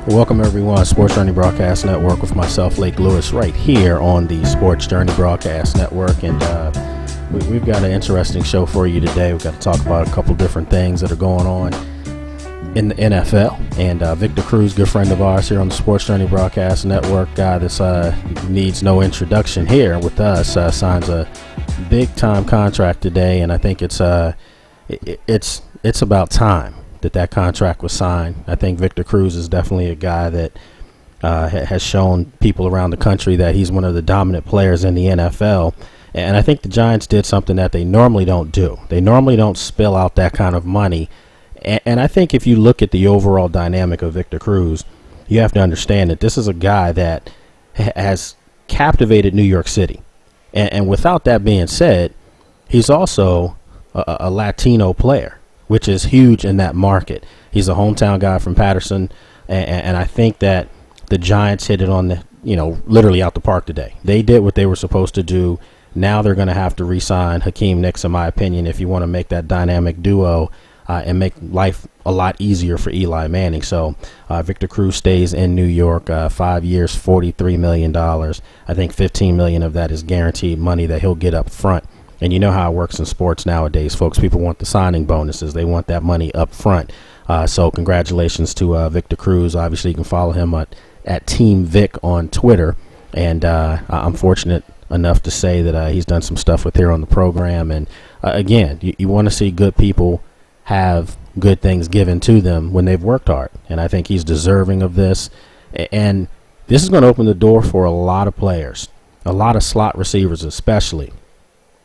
Welcome everyone, Sports Journey Broadcast Network with myself, Lake Lewis, right here on the Sports Journey Broadcast Network. And we've got an interesting show for you today. We've got to talk about a couple different things that are going on in the NFL. And Victor Cruz, good friend of ours here on the Sports Journey Broadcast Network, guy that needs no introduction here with us, signs a big-time contract today. And I think it's about time that contract was signed. I think Victor Cruz is definitely a guy that has shown people around the country that he's one of the dominant players in the NFL. And I think the Giants did something that they normally don't do. They normally don't spill out that kind of money. And I think if you look at the overall dynamic of Victor Cruz, you have to understand that this is a guy that has captivated New York City. And without that being said, he's also a Latino player, which is huge in that market. He's a hometown guy from Patterson, and I think that the Giants hit it on the, literally out the park today. They did what they were supposed to do. Now they're going to have to re-sign Hakeem Nicks, in my opinion, if you want to make that dynamic duo and make life a lot easier for Eli Manning. So Victor Cruz stays in New York, 5 years, $43 million. I think $15 million of that is guaranteed money that he'll get up front. And you know how it works in sports nowadays, folks. People want the signing bonuses. They want that money up front. So congratulations to Victor Cruz. Obviously, you can follow him at Team Vic on Twitter. And I'm fortunate enough to say that he's done some stuff with here on the program. And again, you want to see good people have good things given to them when they've worked hard. And I think he's deserving of this. And this is going to open the door for a lot of players, a lot of slot receivers especially.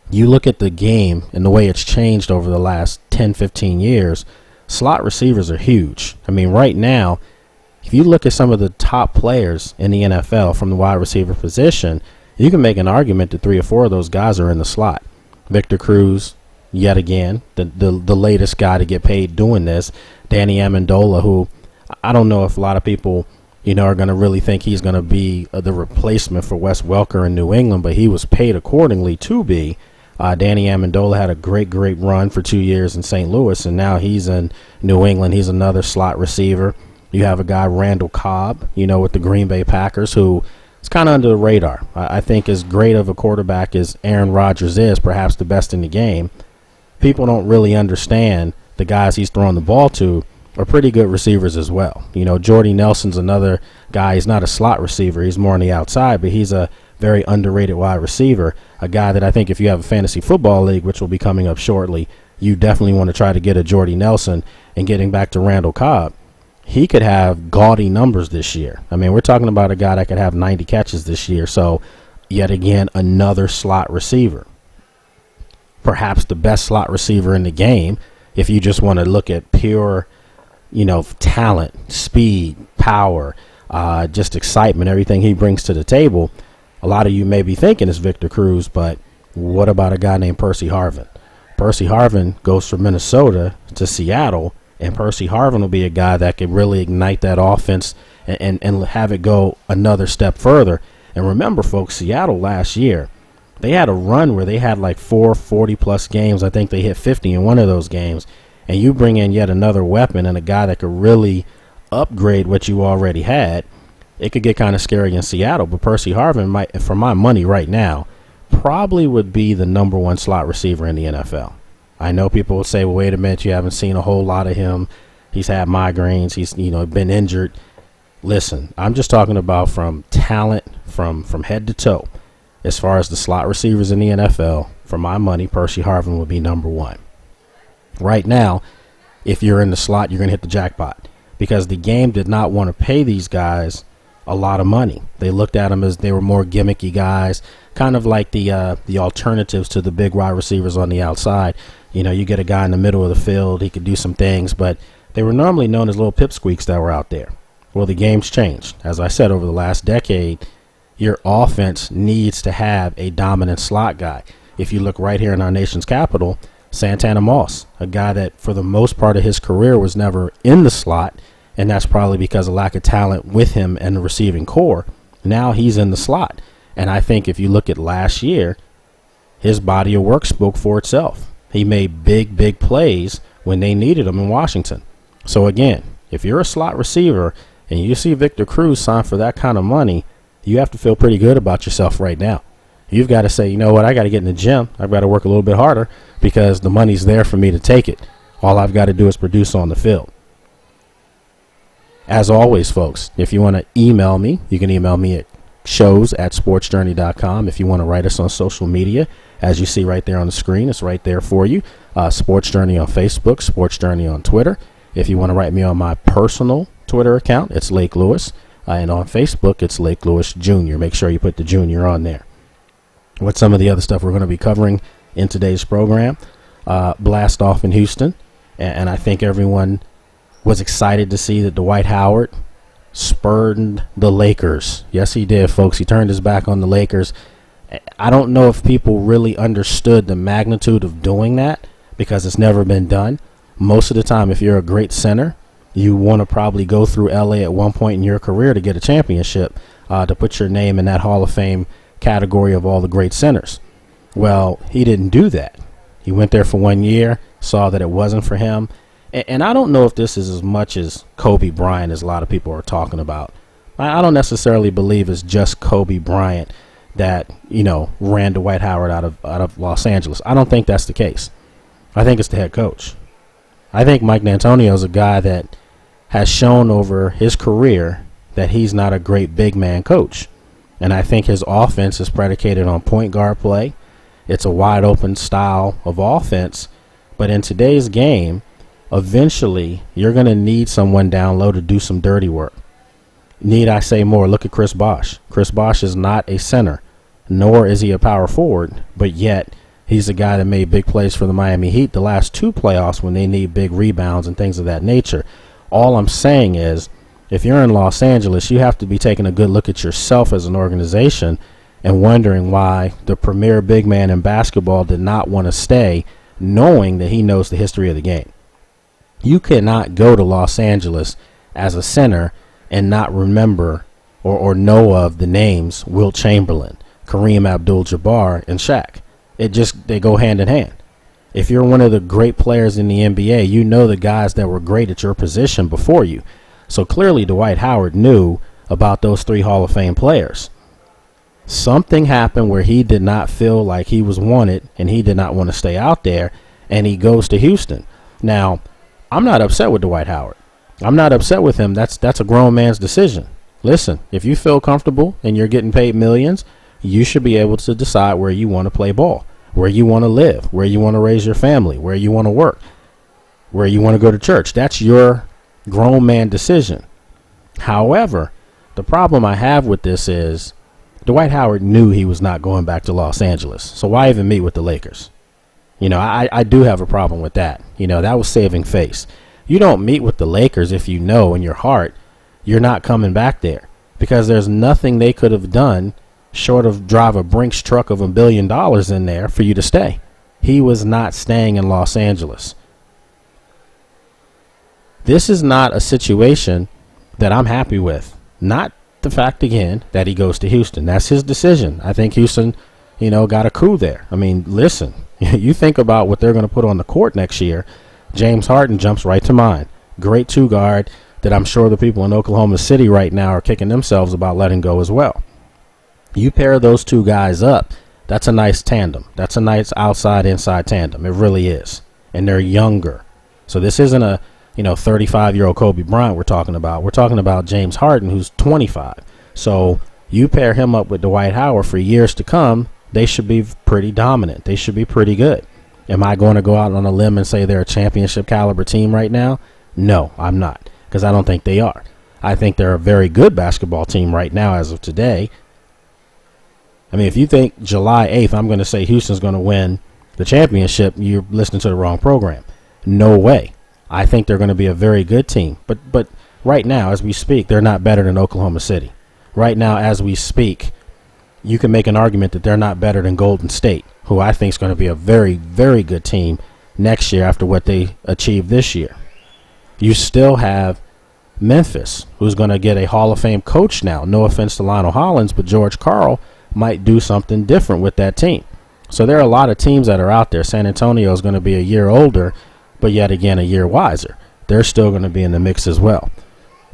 You look at the game and the way it's changed over the last 10, 15 years, slot receivers are huge. I mean, right now, if you look at some of the top players in the NFL from the wide receiver position, you can make an argument that 3 or 4 of those guys are in the slot. Victor Cruz, yet again, the latest guy to get paid doing this. Danny Amendola, who I don't know if a lot of people are going to really think he's going to be the replacement for Wes Welker in New England, but he was paid accordingly to be. Danny Amendola had a great run for 2 years in St. Louis, and now he's in New England. He's another slot receiver. You have a guy, Randall Cobb, with the Green Bay Packers, who is kind of under the radar. I think as great of a quarterback as Aaron Rodgers is, perhaps the best in the game, people don't really understand the guys he's throwing the ball to are pretty good receivers as well. Jordy Nelson's another guy. He's not a slot receiver. He's more on the outside, but he's a very underrated wide receiver, a guy that I think if you have a fantasy football league, which will be coming up shortly, you definitely want to try to get a Jordy Nelson. And getting back to Randall Cobb, he could have gaudy numbers this year. I mean, we're talking about a guy that could have 90 catches this year. So yet again, another slot receiver, perhaps the best slot receiver in the game. If you just want to look at pure, talent, speed, power, just excitement, everything he brings to the table. A lot of you may be thinking it's Victor Cruz, but what about a guy named Percy Harvin? Percy Harvin goes from Minnesota to Seattle, and Percy Harvin will be a guy that can really ignite that offense and have it go another step further. And remember, folks, Seattle last year, they had a run where they had like 4 40-plus games. I think they hit 50 in one of those games. And you bring in yet another weapon and a guy that could really upgrade what you already had. It could get kind of scary in Seattle, but Percy Harvin might, for my money right now, probably would be the number 1 slot receiver in the NFL. I know people will say, well, wait a minute, you haven't seen a whole lot of him. He's had migraines. He's, been injured. Listen, I'm just talking about from talent, from head to toe. As far as the slot receivers in the NFL, for my money, Percy Harvin would be number 1. Right now, if you're in the slot, you're going to hit the jackpot because the game did not want to pay these guys a lot of money. They looked at them as they were more gimmicky guys, kind of like the alternatives to the big wide receivers on the outside. You get a guy in the middle of the field, he could do some things, but They were normally known as little pipsqueaks that were out there. Well, the game's changed. As I said, over the last decade, your offense needs to have a dominant slot guy. If you look right here in our nation's capital, Santana Moss, a guy that for the most part of his career was never in the slot, and that's probably because of lack of talent with him and the receiving core. Now he's in the slot. And I think if you look at last year, his body of work spoke for itself. He made big plays when they needed him in Washington. So again, if you're a slot receiver and you see Victor Cruz sign for that kind of money, you have to feel pretty good about yourself right now. You've got to say, you know what, I got to get in the gym. I've got to work a little bit harder because the money's there for me to take it. All I've got to do is produce on the field. As always, folks, if you want to email me, you can email me at shows@sportsjourney.com. If you want to write us on social media, as you see right there on the screen, it's right there for you. Sports Journey on Facebook, Sports Journey on Twitter. If you want to write me on my personal Twitter account, it's Lake Lewis. And on Facebook, it's Lake Lewis Jr. Make sure you put the Jr. on there. What's some of the other stuff we're going to be covering in today's program? Blast off in Houston. And I think everyone was excited to see that Dwight Howard spurned the Lakers. Yes, he did, folks. He turned his back on the Lakers. I don't know if people really understood the magnitude of doing that because it's never been done. Most of the time, if you're a great center, you want to probably go through LA at one point in your career to get a championship, to put your name in that Hall of Fame category of all the great centers. Well, he didn't do that. He went there for 1 year, saw that it wasn't for him. And I don't know if this is as much as Kobe Bryant as a lot of people are talking about. I don't necessarily believe it's just Kobe Bryant that, ran Dwight Howard out of Los Angeles. I don't think that's the case. I think it's the head coach. I think Mike D'Antonio is a guy that has shown over his career that he's not a great big man coach. And I think his offense is predicated on point guard play. It's a wide open style of offense. But in today's game, eventually you're going to need someone down low to do some dirty work. Need I say more? Look at Chris Bosh. Chris Bosh is not a center, nor is he a power forward, but yet he's a guy that made big plays for the Miami Heat the last two playoffs when they need big rebounds and things of that nature. All I'm saying is, if you're in Los Angeles, you have to be taking a good look at yourself as an organization and wondering why the premier big man in basketball did not want to stay, knowing that he knows the history of the game. You cannot go to Los Angeles as a center and not remember or know of the names Wilt Chamberlain, Kareem Abdul-Jabbar, and Shaq. They go hand in hand. If you're one of the great players in the NBA, you know the guys that were great at your position before you. So clearly Dwight Howard knew about those three Hall of Fame players. Something happened where he did not feel like he was wanted and he did not want to stay out there, and he goes to Houston. Now, I'm not upset with Dwight Howard. I'm not upset with him. That's a grown man's decision. Listen, if you feel comfortable and you're getting paid millions, you should be able to decide where you want to play ball, where you want to live, where you want to raise your family, where you want to work, where you want to go to church. That's your grown man decision. However, the problem I have with this is Dwight Howard knew he was not going back to Los Angeles. So why even meet with the Lakers? I do have a problem with that. That was saving face. You don't meet with the Lakers if you know in your heart you're not coming back there, because there's nothing they could have done short of drive a Brinks truck of $1 billion in there for you to stay. He was not staying in Los Angeles. This is not a situation that I'm happy with. Not the fact, again, that he goes to Houston. That's his decision. I think Houston, got a coup there. I mean, listen, you think about what they're going to put on the court next year. James Harden jumps right to mind. Great two guard that I'm sure the people in Oklahoma City right now are kicking themselves about letting go as well. You pair those two guys up, that's a nice tandem. That's a nice outside-inside tandem. It really is. And they're younger. So this isn't a 35-year-old Kobe Bryant we're talking about. We're talking about James Harden, who's 25. So you pair him up with Dwight Howard for years to come, they should be pretty dominant. They should be pretty good. Am I going to go out on a limb and say they're a championship caliber team right now? No, I'm not, because I don't think they are. I think they're a very good basketball team right now as of today. I mean, if you think July 8th I'm going to say Houston's going to win the championship, you're listening to the wrong program. No way. I think they're going to be a very good team. But right now, as we speak, they're not better than Oklahoma City. Right now, as we speak, you can make an argument that they're not better than Golden State, who I think is going to be a very, very good team next year after what they achieved this year. You still have Memphis, who's going to get a Hall of Fame coach now. No offense to Lionel Hollins, but George Karl might do something different with that team. So there are a lot of teams that are out there. San Antonio is going to be a year older, but yet again a year wiser. They're still going to be in the mix as well.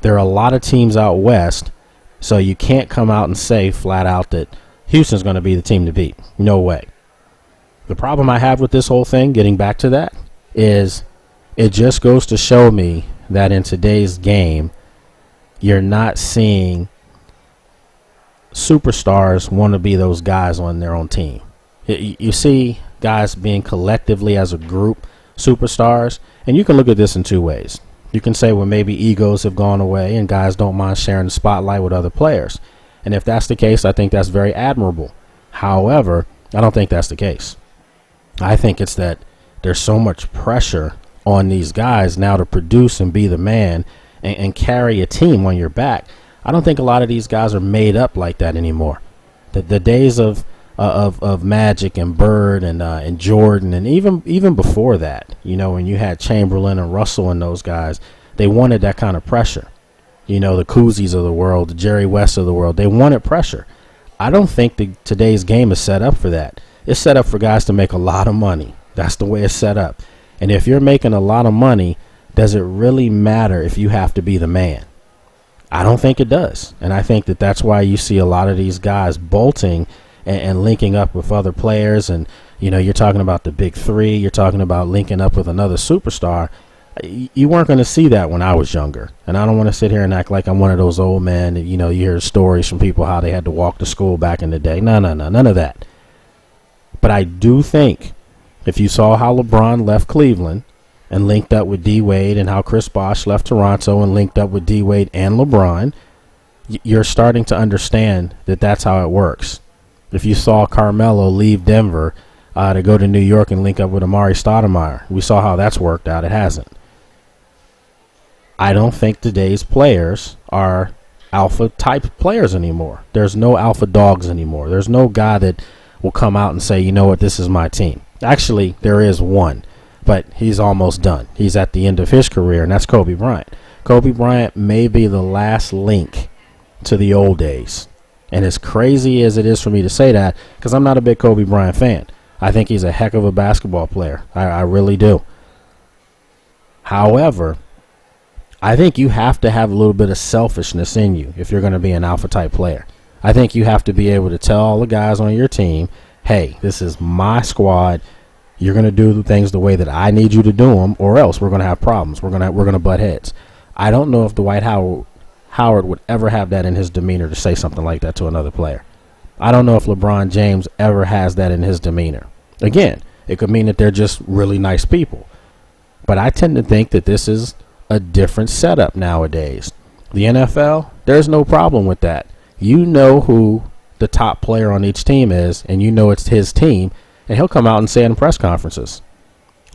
There are a lot of teams out west, so you can't come out and say flat out that Houston's going to be the team to beat. No way. The problem I have with this whole thing, getting back to that, is it just goes to show me that in today's game, you're not seeing superstars want to be those guys on their own team. You see guys being collectively as a group superstars, and you can look at this in two ways. You can say, well, maybe egos have gone away and guys don't mind sharing the spotlight with other players. And if that's the case, I think that's very admirable. However, I don't think that's the case. I think it's that there's so much pressure on these guys now to produce and be the man and carry a team on your back. I don't think a lot of these guys are made up like that anymore. The days of Magic and Bird and Jordan, and even before that, when you had Chamberlain and Russell and those guys, they wanted that kind of pressure. The Kuzis of the world, the Jerry West of the world, they wanted pressure. I don't think today's game is set up for that. It's set up for guys to make a lot of money. That's the way it's set up. And if you're making a lot of money, does it really matter if you have to be the man? I don't think it does. And I think that's why you see a lot of these guys bolting and linking up with other players. And, you're talking about the big three. You're talking about linking up with another superstar. You weren't going to see that when I was younger. And I don't want to sit here and act like I'm one of those old men. You hear stories from people how they had to walk to school back in the day. No, none of that. But I do think if you saw how LeBron left Cleveland and linked up with D-Wade, and how Chris Bosh left Toronto and linked up with D-Wade and LeBron, you're starting to understand that that's how it works. If you saw Carmelo leave Denver to go to New York and link up with Amari Stoudemire, we saw how that's worked out. It hasn't. I don't think today's players are alpha-type players anymore. There's no alpha dogs anymore. There's no guy that will come out and say, you know what, this is my team. Actually, there is one, but he's almost done. He's at the end of his career, and that's Kobe Bryant. Kobe Bryant may be the last link to the old days. And as crazy as it is for me to say that, because I'm not a big Kobe Bryant fan, I think he's a heck of a basketball player. I really do. However, I think you have to have a little bit of selfishness in you if you're going to be an alpha-type player. I think you have to be able to tell all the guys on your team, hey, this is my squad. You're going to do the things the way that I need you to do them, or else we're going to have problems. We're going to butt heads. I don't know if Dwight Howard would ever have that in his demeanor to say something like that to another player. I don't know if LeBron James ever has that in his demeanor. Again, it could mean that they're just really nice people. But I tend to think that this is a different setup nowadays. The NFL, there's no problem with that. You know who the top player on each team is, and you know it's his team, and he'll come out and say it in press conferences.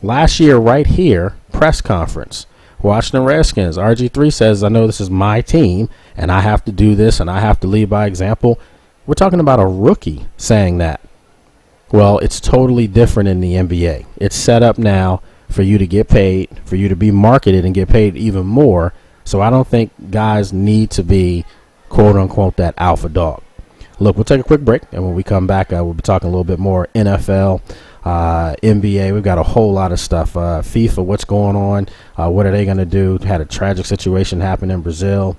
Last year, right here, press conference, Washington Redskins, RG3 says, I know this is my team, and I have to do this, and I have to lead by example. We're talking about a rookie saying that. Well, it's totally different in the NBA. It's set up now for you to get paid, for you to be marketed and get paid even more. So I don't think guys need to be, quote unquote, that alpha dog. Look, we'll take a quick break, and when we come back, we'll be talking a little bit more NFL, NBA. We've got a whole lot of stuff. FIFA, what's going on? What are they going to do? Had a tragic situation happen in Brazil.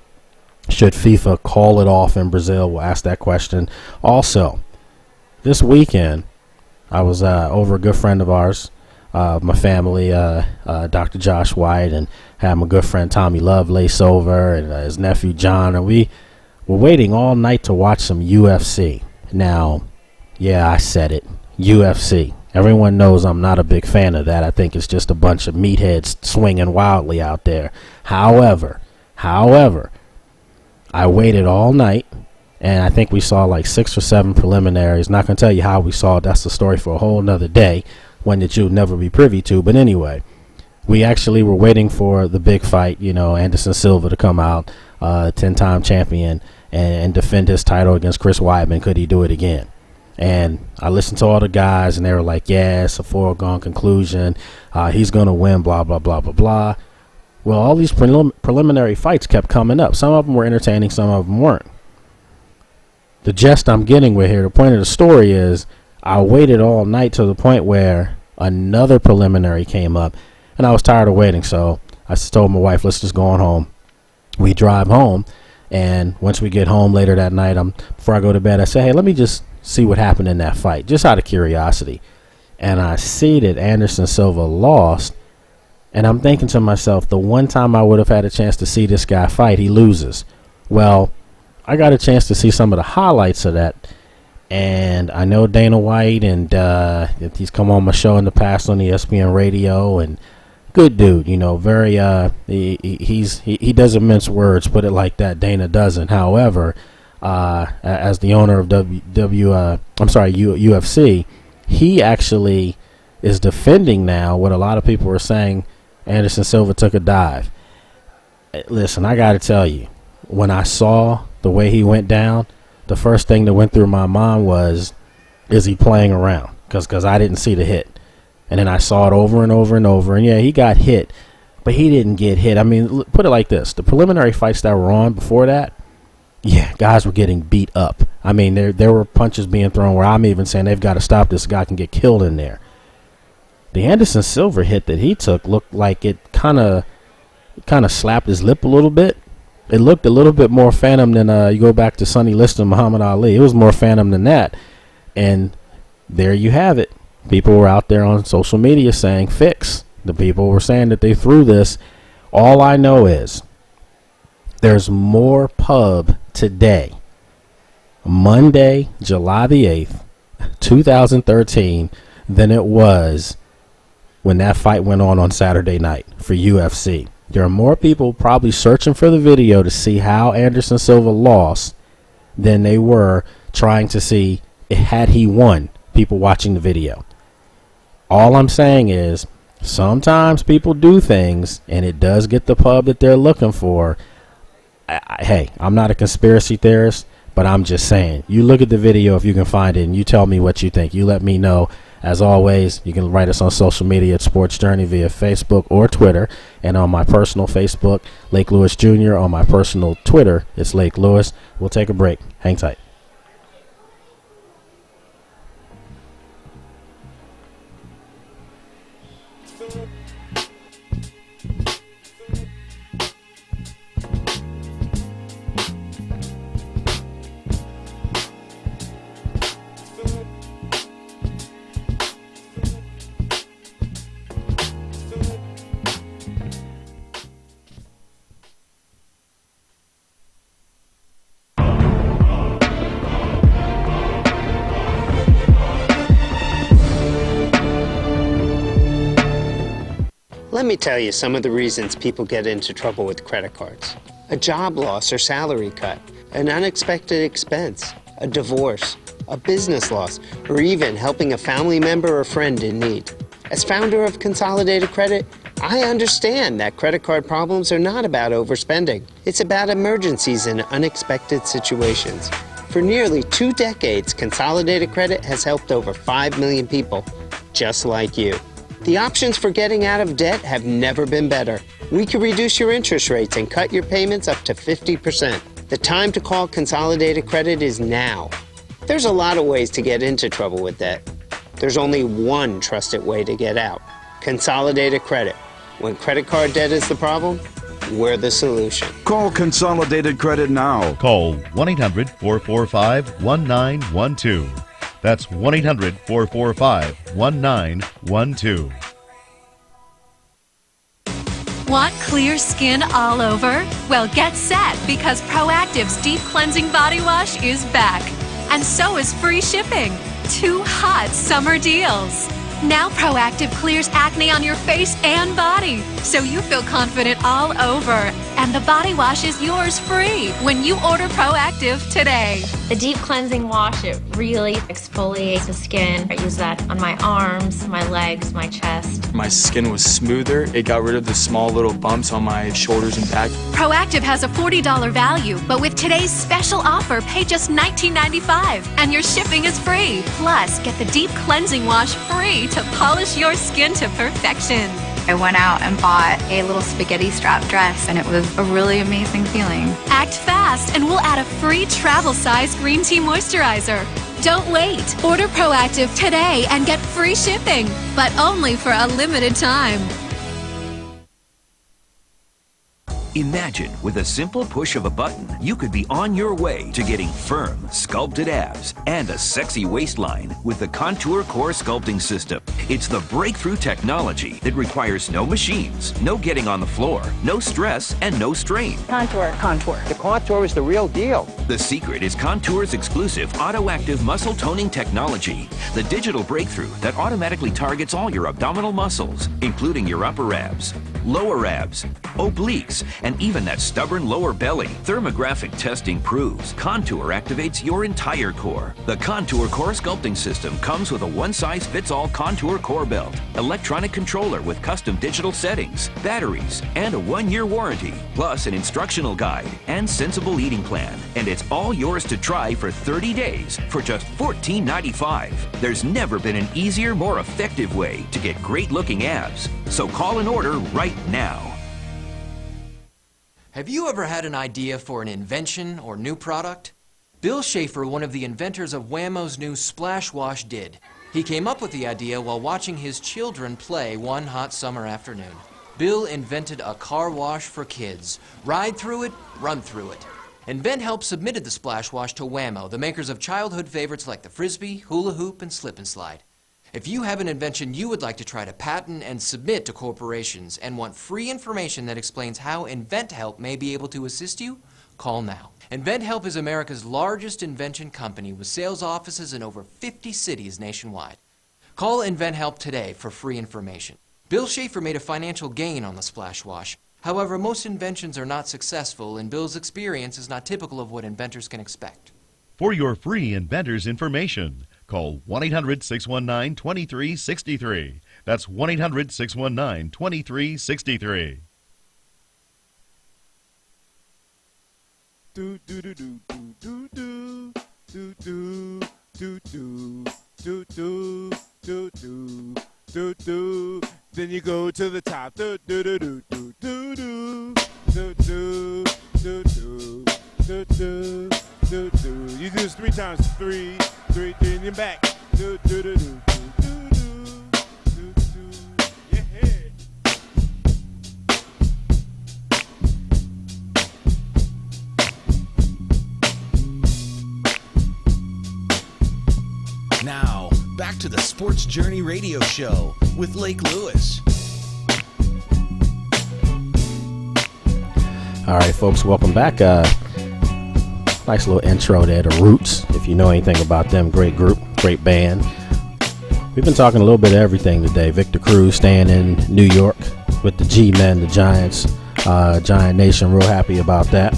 Should FIFA call it off in Brazil? We'll ask that question. Also, this weekend, I was over a good friend of ours, my family, Dr. Josh White, and had my good friend Tommy Lovelace over, and his nephew John, and we were waiting all night to watch some UFC. Now, yeah, I said it, UFC. Everyone knows I'm not a big fan of that. I think it's just a bunch of meatheads swinging wildly out there. However, I waited all night, and I think we saw like 6 or 7 preliminaries. Not going to tell you how we saw it. That's the story for a whole nother day, one that you'll never be privy to. But anyway, we actually were waiting for the big fight, Anderson Silva to come out, 10-time champion, and defend his title against Chris Weidman. Could he do it again? And I listened to all the guys, and they were like, yeah, it's a foregone conclusion. He's going to win, blah, blah, blah, blah, blah. Well, all these preliminary fights kept coming up. Some of them were entertaining, some of them weren't. The gist I'm getting with here, the point of the story is I waited all night to the point where another preliminary came up, and I was tired of waiting. So I told my wife, let's just go on home. We drive home, and once we get home later that night, before I go to bed, I say, hey, let me just see what happened in that fight, just out of curiosity. And I see that Anderson Silva lost, and I'm thinking to myself, the one time I would have had a chance to see this guy fight, he loses. Well, I got a chance to see some of the highlights of that, and I know Dana White, and he's come on my show in the past on ESPN Radio, and good dude, very he doesn't mince words, put it like that. Dana doesn't. However, as the owner of UFC, he actually is defending now what a lot of people were saying. Anderson Silva took a dive. Listen, I got to tell you, when I saw the way he went down, the first thing that went through my mind was, is he playing around? Because I didn't see the hit. And then I saw it over and over and over. And, yeah, he got hit, but he didn't get hit. I mean, put it like this. The preliminary fights that were on before that, yeah, guys were getting beat up. I mean, there were punches being thrown where I'm even saying they've got to stop this guy, can get killed in there. The Anderson Silva hit that he took looked like it kind of slapped his lip a little bit. It looked a little bit more phantom than you go back to Sonny Liston, Muhammad Ali. It was more phantom than that. And there you have it. People were out there on social media saying fix. The people were saying that they threw this. All I know is there's more pub today, Monday, July the 8th, 2013, than it was when that fight went on Saturday night for UFC. There are more people probably searching for the video to see how Anderson Silva lost than they were trying to see had he won, people watching the video. All I'm saying is sometimes people do things and it does get the pub that they're looking for. Hey, I'm not a conspiracy theorist, but I'm just saying, you look at the video if you can find it and you tell me what you think. You let me know. As always, you can write us on social media at Sports Journey via Facebook or Twitter. And on my personal Facebook, Lake Lewis Jr. On my personal Twitter, it's Lake Lewis. We'll take a break. Hang tight. Let me tell you some of the reasons people get into trouble with credit cards. A job loss or salary cut, an unexpected expense, a divorce, a business loss, or even helping a family member or friend in need. As founder of Consolidated Credit, I understand that credit card problems are not about overspending. It's about emergencies and unexpected situations. For nearly 2 decades, Consolidated Credit has helped over 5 million people, just like you. The options for getting out of debt have never been better. We can reduce your interest rates and cut your payments up to 50%. The time to call Consolidated Credit is now. There's a lot of ways to get into trouble with debt. There's only one trusted way to get out. Consolidated Credit. When credit card debt is the problem, we're the solution. Call Consolidated Credit now. Call 1-800-445-1912. That's 1-800-445-1912. Want clear skin all over? Well, get set, because Proactive's Deep Cleansing Body Wash is back. And so is free shipping. 2 hot summer deals. Now Proactive clears acne on your face and body, so you feel confident all over. and the body wash is yours free when you order Proactive today. The deep cleansing wash, it really exfoliates the skin. I use that on my arms, my legs, my chest. My skin was smoother. It got rid of the small little bumps on my shoulders and back. Proactive has a $40 value, but with today's special offer, pay just $19.95 and your shipping is free. Plus, get the deep cleansing wash free to polish your skin to perfection. I went out and bought a little spaghetti strap dress, and it was a really amazing feeling. Act fast, and we'll add a free travel-size green tea moisturizer. Don't wait. Order Proactive today and get free shipping, but only for a limited time. Imagine with a simple push of a button, you could be on your way to getting firm, sculpted abs and a sexy waistline with the Contour Core Sculpting System. It's the breakthrough technology that requires no machines, no getting on the floor, no stress, and no strain. Contour. The Contour is the real deal. The secret is Contour's exclusive auto-active muscle toning technology, the digital breakthrough that automatically targets all your abdominal muscles, including your upper abs, lower abs, obliques, and even that stubborn lower belly. Thermographic testing proves Contour activates your entire core. The Contour Core Sculpting System comes with a one-size-fits-all Contour Core Belt, electronic controller with custom digital settings, batteries, and a 1-year warranty, plus an instructional guide and sensible eating plan. And it's all yours to try for 30 days for just $14.95. There's never been an easier, more effective way to get great-looking abs. So call and order right now. Have you ever had an idea for an invention or new product? Bill Schaefer, one of the inventors of Whammo's new Splash Wash, did. He came up with the idea while watching his children play one hot summer afternoon. Bill invented a car wash for kids. Ride through it, run through it. InventHelp submitted the Splash Wash to Whammo, the makers of childhood favorites like the Frisbee, Hula Hoop, and Slip and Slide. If you have an invention you would like to try to patent and submit to corporations and want free information that explains how InventHelp may be able to assist you, call now. InventHelp is America's largest invention company with sales offices in over 50 cities nationwide. Call InventHelp today for free information. Bill Schaefer made a financial gain on the Splash Wash. However, most inventions are not successful, and Bill's experience is not typical of what inventors can expect. For your free inventor's information, call 1-800-619-2363. That's 1-800-619-2363. Do do do do do do do do do do do do do do do do. Then you go to the top. Do do do do do do do do do do do do do do do. You do this 3 times. 3, 3, 3, and then back. Do do do do do do do. Yeah. Now, back to the Sports Journey Radio Show with Lake Lewis. All right, folks, welcome back. Nice little intro there to Roots. If you know anything about them, great group, great band. We've been talking a little bit of everything today. Victor Cruz staying in New York with the G-Men, the Giants, Giant Nation, real happy about that.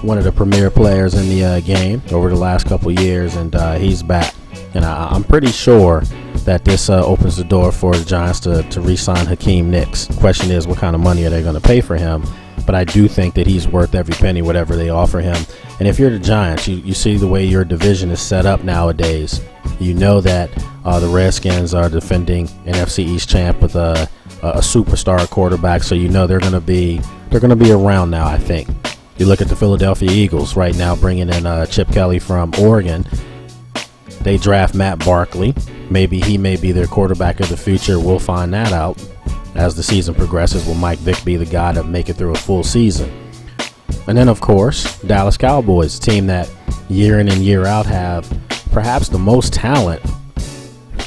One of the premier players in the game over the last couple years, and he's back. And I'm pretty sure that this opens the door for the Giants to re-sign Hakeem Nicks. The question is, what kind of money are they going to pay for him? But I do think that he's worth every penny, whatever they offer him. And if you're the Giants, you see the way your division is set up nowadays. You know that the Redskins are defending NFC East champ with a superstar quarterback, so you know they're going to be around now. I think you look at the Philadelphia Eagles right now, bringing in Chip Kelly from Oregon. They draft Matt Barkley. Maybe he may be their quarterback of the future. We'll find that out as the season progresses. Will Mike Vick be the guy to make it through a full season? And then, of course, Dallas Cowboys, a team that year in and year out have perhaps the most talent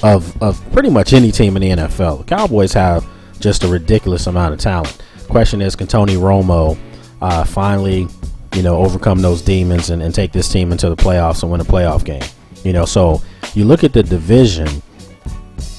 of pretty much any team in the NFL. The Cowboys have just a ridiculous amount of talent. The question is, can Tony Romo finally, overcome those demons and take this team into the playoffs and win a playoff game? So you look at the division.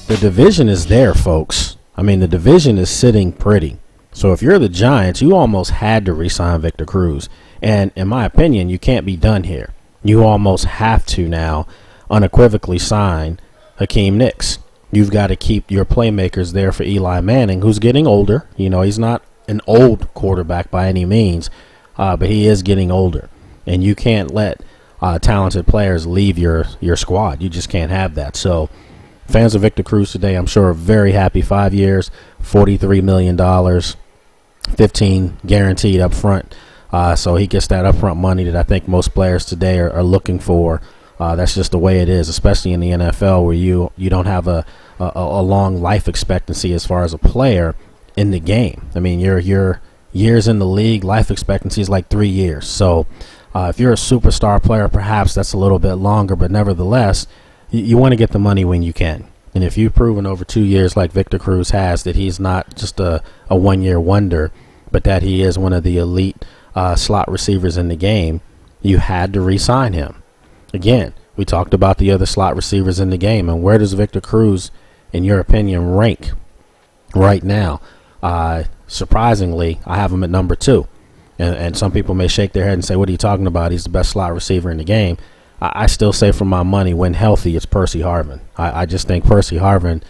The division is there, folks. I mean, the division is sitting pretty. So if you're the Giants, you almost had to re-sign Victor Cruz. And in my opinion, you can't be done here. You almost have to now unequivocally sign Hakeem Nicks. You've got to keep your playmakers there for Eli Manning, who's getting older. You know, he's not an old quarterback by any means, but he is getting older. And you can't let talented players leave your squad. You just can't have that. So fans of Victor Cruz today, I'm sure, are very happy. 5 years, $43 million, 15 guaranteed up front. So he gets that upfront money that I think most players today are looking for. That's just the way it is, especially in the NFL, where you don't have a long life expectancy as far as a player in the game. I mean, your years in the league, life expectancy is like 3 years. So if you're a superstar player, perhaps that's a little bit longer, but nevertheless, you want to get the money when you can. And if you've proven over 2 years, like Victor Cruz has, that he's not just a one-year wonder, but that he is one of the elite slot receivers in the game, you had to re-sign him. Again, we talked about the other slot receivers in the game, and where does Victor Cruz, in your opinion, rank right now? Surprisingly, I have him at number 2. And some people may shake their head and say, what are you talking about? He's the best slot receiver in the game. I still say for my money, when healthy, it's Percy Harvin. I just think Percy Harvin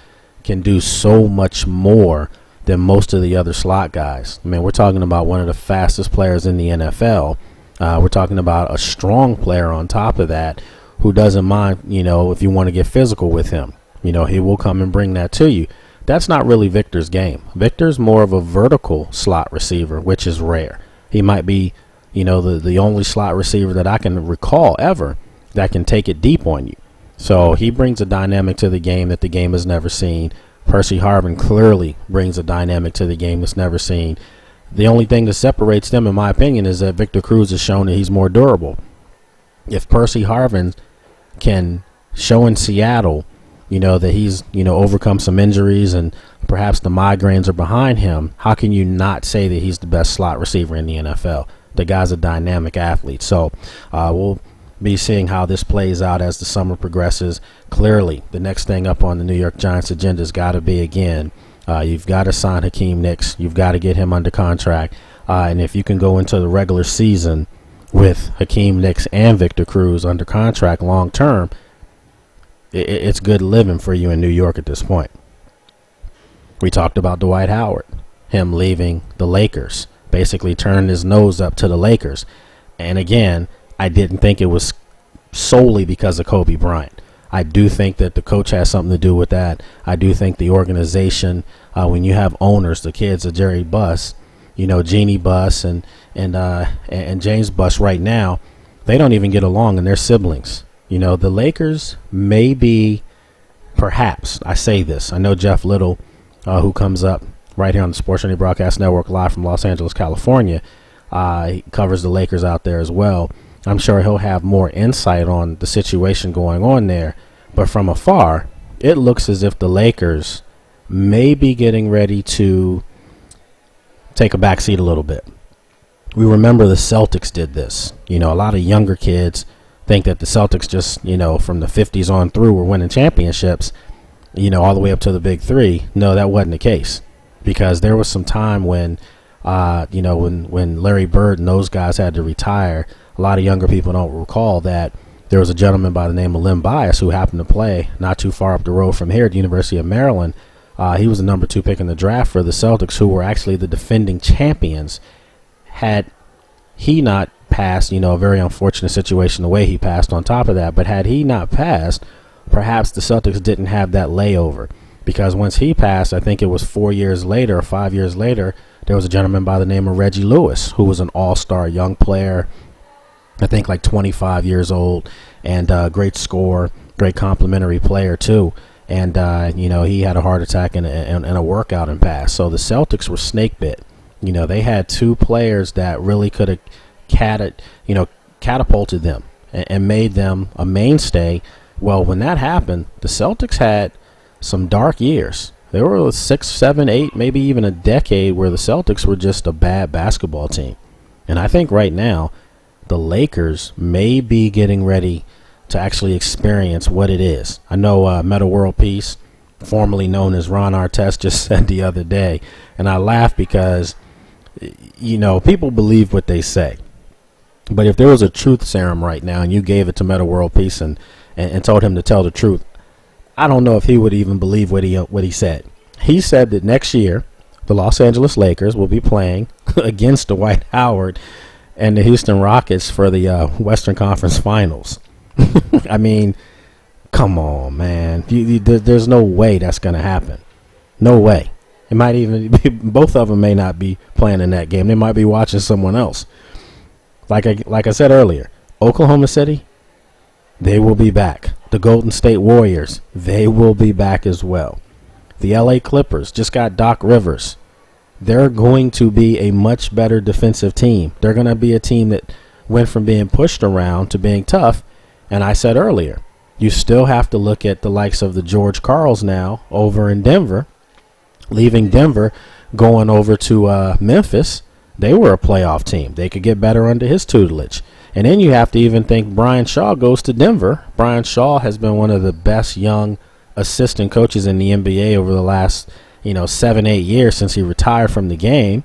can do so much more than most of the other slot guys. I mean, we're talking about one of the fastest players in the NFL. We're talking about a strong player on top of that who doesn't mind, if you want to get physical with him. He will come and bring that to you. That's not really Victor's game. Victor's more of a vertical slot receiver, which is rare. He might be, the only slot receiver that I can recall ever that can take it deep on you. So he brings a dynamic to the game that the game has never seen. Percy Harvin clearly brings a dynamic to the game that's never seen. The only thing that separates them, in my opinion, is that Victor Cruz has shown that he's more durable. If Percy Harvin can show in Seattle, that he's, overcome some injuries and perhaps the migraines are behind him, how can you not say that he's the best slot receiver in the NFL? The guy's a dynamic athlete. So we'll be seeing how this plays out as the summer progresses. Clearly, the next thing up on the New York Giants agenda has got to be, again, you've got to sign Hakeem Nicks. You've got to get him under contract. And if you can go into the regular season with Hakeem Nicks and Victor Cruz under contract long term, it's good living for you in New York at this point. We talked about Dwight Howard, him leaving the Lakers, basically turned his nose up to the Lakers. And again, I didn't think it was solely because of Kobe Bryant. I do think that the coach has something to do with that. I do think the organization, when you have owners, the kids of Jerry Buss, Jeannie Buss and James Buss right now, they don't even get along, and they're siblings. The Lakers may be, perhaps, I say this, I know Jeff Little, who comes up right here on the Sports Journey Broadcast Network live from Los Angeles, California, he covers the Lakers out there as well. I'm sure he'll have more insight on the situation going on there. But from afar, it looks as if the Lakers may be getting ready to take a back seat a little bit. We remember the Celtics did this. A lot of younger kids think that the Celtics just, from the 50s on through were winning championships, all the way up to the big three. No, that wasn't the case, because there was some time when, when Larry Bird and those guys had to retire. A lot of younger people don't recall that there was a gentleman by the name of Lim Bias who happened to play not too far up the road from here at the University of Maryland. He was the number 2 pick in the draft for the Celtics, who were actually the defending champions. Had he not passed, a very unfortunate situation the way he passed on top of that, but had he not passed, perhaps the Celtics didn't have that layover, because once he passed, I think it was 4 years later or 5 years later, there was a gentleman by the name of Reggie Lewis, who was an all-star young player, I think like 25 years old, and great scorer, great complimentary player too. And, he had a heart attack and a workout and passed. So the Celtics were snake bit. They had 2 players that really could have catapulted them and made them a mainstay. Well, when that happened, the Celtics had some dark years. There were 6, 7, 8, maybe even a decade where the Celtics were just a bad basketball team. And I think right now, the Lakers may be getting ready to actually experience what it is. I know Meta World Peace, formerly known as Ron Artest, just said the other day. And I laugh because, people believe what they say. But if there was a truth serum right now and you gave it to Metta World Peace and told him to tell the truth, I don't know if he would even believe what he said. He said that next year the Los Angeles Lakers will be playing against Dwight Howard and the Houston Rockets for the Western Conference Finals. I mean, come on, man. There's no way that's going to happen. No way. It might even be, both of them may not be playing in that game. They might be watching someone else. Like I said earlier, Oklahoma City, they will be back. The Golden State Warriors, they will be back as well. The LA Clippers just got Doc Rivers. They're going to be a much better defensive team. They're going to be a team that went from being pushed around to being tough. And I said earlier, you still have to look at the likes of the George Karls now over in Denver, leaving Denver, going over to Memphis. They were a playoff team. They could get better under his tutelage. And then you have to even think Brian Shaw goes to Denver. Brian Shaw has been one of the best young assistant coaches in the NBA over the last 7-8 years since he retired from the game.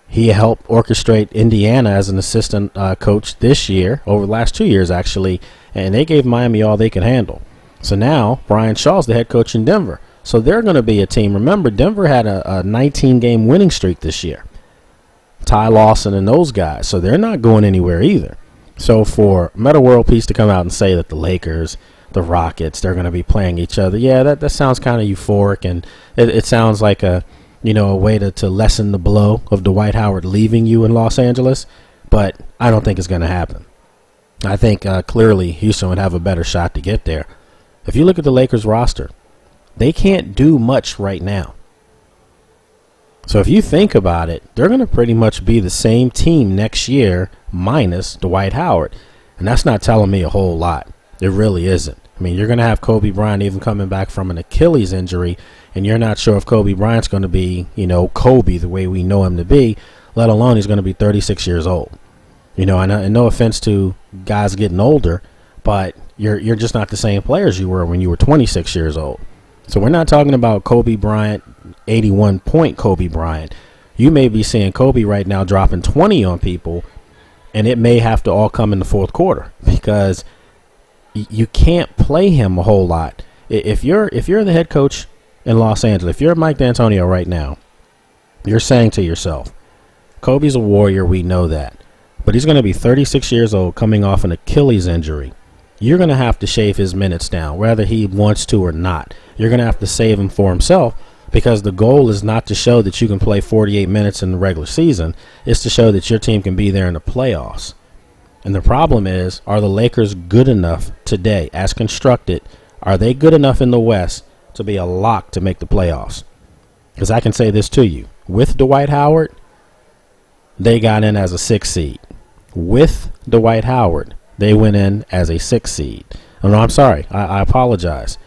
He helped orchestrate Indiana as an assistant coach this year, over the last 2 years actually, and they gave Miami all they could handle. So now Brian Shaw's the head coach in Denver. So they're going to be a team. Remember, Denver had a 19-game winning streak this year. Ty Lawson and those guys. So they're not going anywhere either. So for Metta World Peace to come out and say that the Lakers, the Rockets, they're going to be playing each other, yeah, that sounds kind of euphoric, and it sounds like a way to lessen the blow of Dwight Howard leaving you in Los Angeles, but I don't think it's going to happen. I think clearly Houston would have a better shot to get there. If you look at the Lakers roster, they can't do much right now. So if you think about it, they're going to pretty much be the same team next year minus Dwight Howard, and that's not telling me a whole lot. It really isn't. I mean, you're going to have Kobe Bryant even coming back from an Achilles injury, and you're not sure if Kobe Bryant's going to be, Kobe the way we know him to be, let alone he's going to be 36 years old. And no offense to guys getting older, but you're just not the same player as you were when you were 26 years old. So we're not talking about Kobe Bryant, 81-point Kobe Bryant. You may be seeing Kobe right now dropping 20 on people, and it may have to all come in the fourth quarter because you can't play him a whole lot. If you're the head coach in Los Angeles, if you're Mike D'Antonio right now, you're saying to yourself, Kobe's a warrior, we know that, but he's going to be 36 years old coming off an Achilles injury. You're going to have to shave his minutes down, whether he wants to or not. You're going to have to save him for himself, because the goal is not to show that you can play 48 minutes in the regular season. It's to show that your team can be there in the playoffs. And the problem is, are the Lakers good enough today, as constructed? Are they good enough in the West to be a lock to make the playoffs? Because I can say this to you. With Dwight Howard, they got in as a 6 seed. With Dwight Howard, they went in as a 6 seed. Oh, no, I'm sorry. I apologize.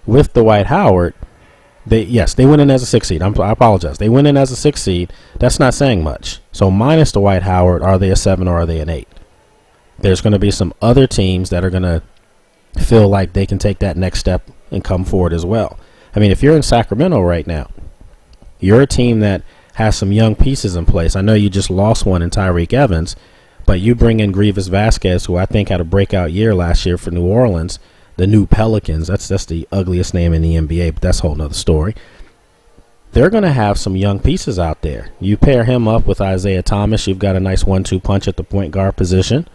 With Dwight Howard, they went in as a 6 seed. I apologize. They went in as a 6 seed. That's not saying much. So minus Dwight Howard, are they a 7 or are they an 8? There's going to be some other teams that are going to feel like they can take that next step and come forward as well. I mean, if you're in Sacramento right now, you're a team that has some young pieces in place. I know you just lost one in Tyreek Evans, but you bring in Grievous Vasquez, who I think had a breakout year last year for New Orleans, the new Pelicans. That's the ugliest name in the NBA, but that's a whole nother story. They're going to have some young pieces out there. You pair him up with Isaiah Thomas, you've got a nice 1-2 punch at the point guard position.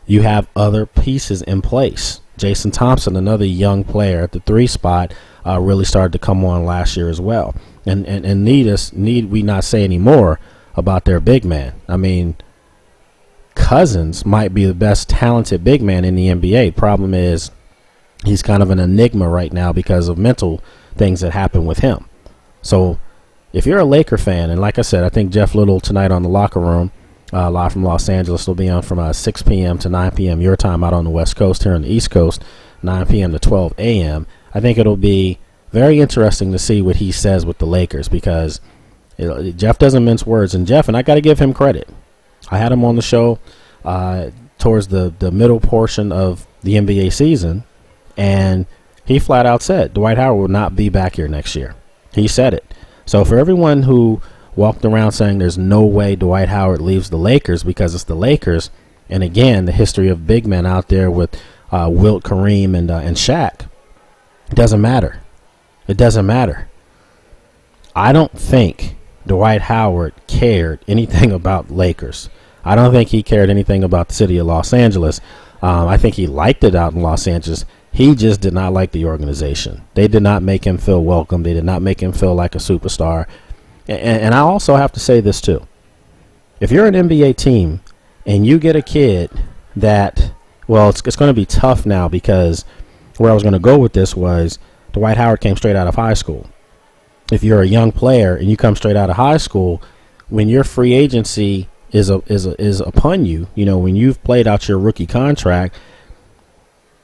You have other pieces in place. Jason Thompson, another young player at the 3 spot, really started to come on last year as well. And need we not say any more about their big man? I mean, Cousins might be the best talented big man in the NBA. Problem is, he's kind of an enigma right now because of mental things that happen with him. So if you're a Laker fan, and like I said, I think Jeff Little tonight on the Locker Room, live from Los Angeles, will be on from 6 p.m. to 9 p.m. your time out on the West Coast. Here on the East Coast, 9 p.m. to 12 a.m. I think it'll be very interesting to see what he says with the Lakers, because Jeff doesn't mince words. And I got to give him credit. I had him on the show towards the middle portion of the NBA season, and he flat out said Dwight Howard will not be back here next year. He said it. So for everyone who walked around saying there's no way Dwight Howard leaves the Lakers because it's the Lakers, and again, the history of big men out there with Wilt, Kareem, and Shaq, it doesn't matter. It doesn't matter. I don't think Dwight Howard cared anything about Lakers. I don't think he cared anything about the city of Los Angeles. I think he liked it out in Los Angeles. He just did not like the organization. They did not make him feel welcome. They did not make him feel like a superstar. And I also have to say this too. If you're an NBA team and you get a kid that, well, it's going to be tough now, because where I was going to go with this was Dwight Howard came straight out of high school. If you're a young player and you come straight out of high school, when your free agency is upon you, when you've played out your rookie contract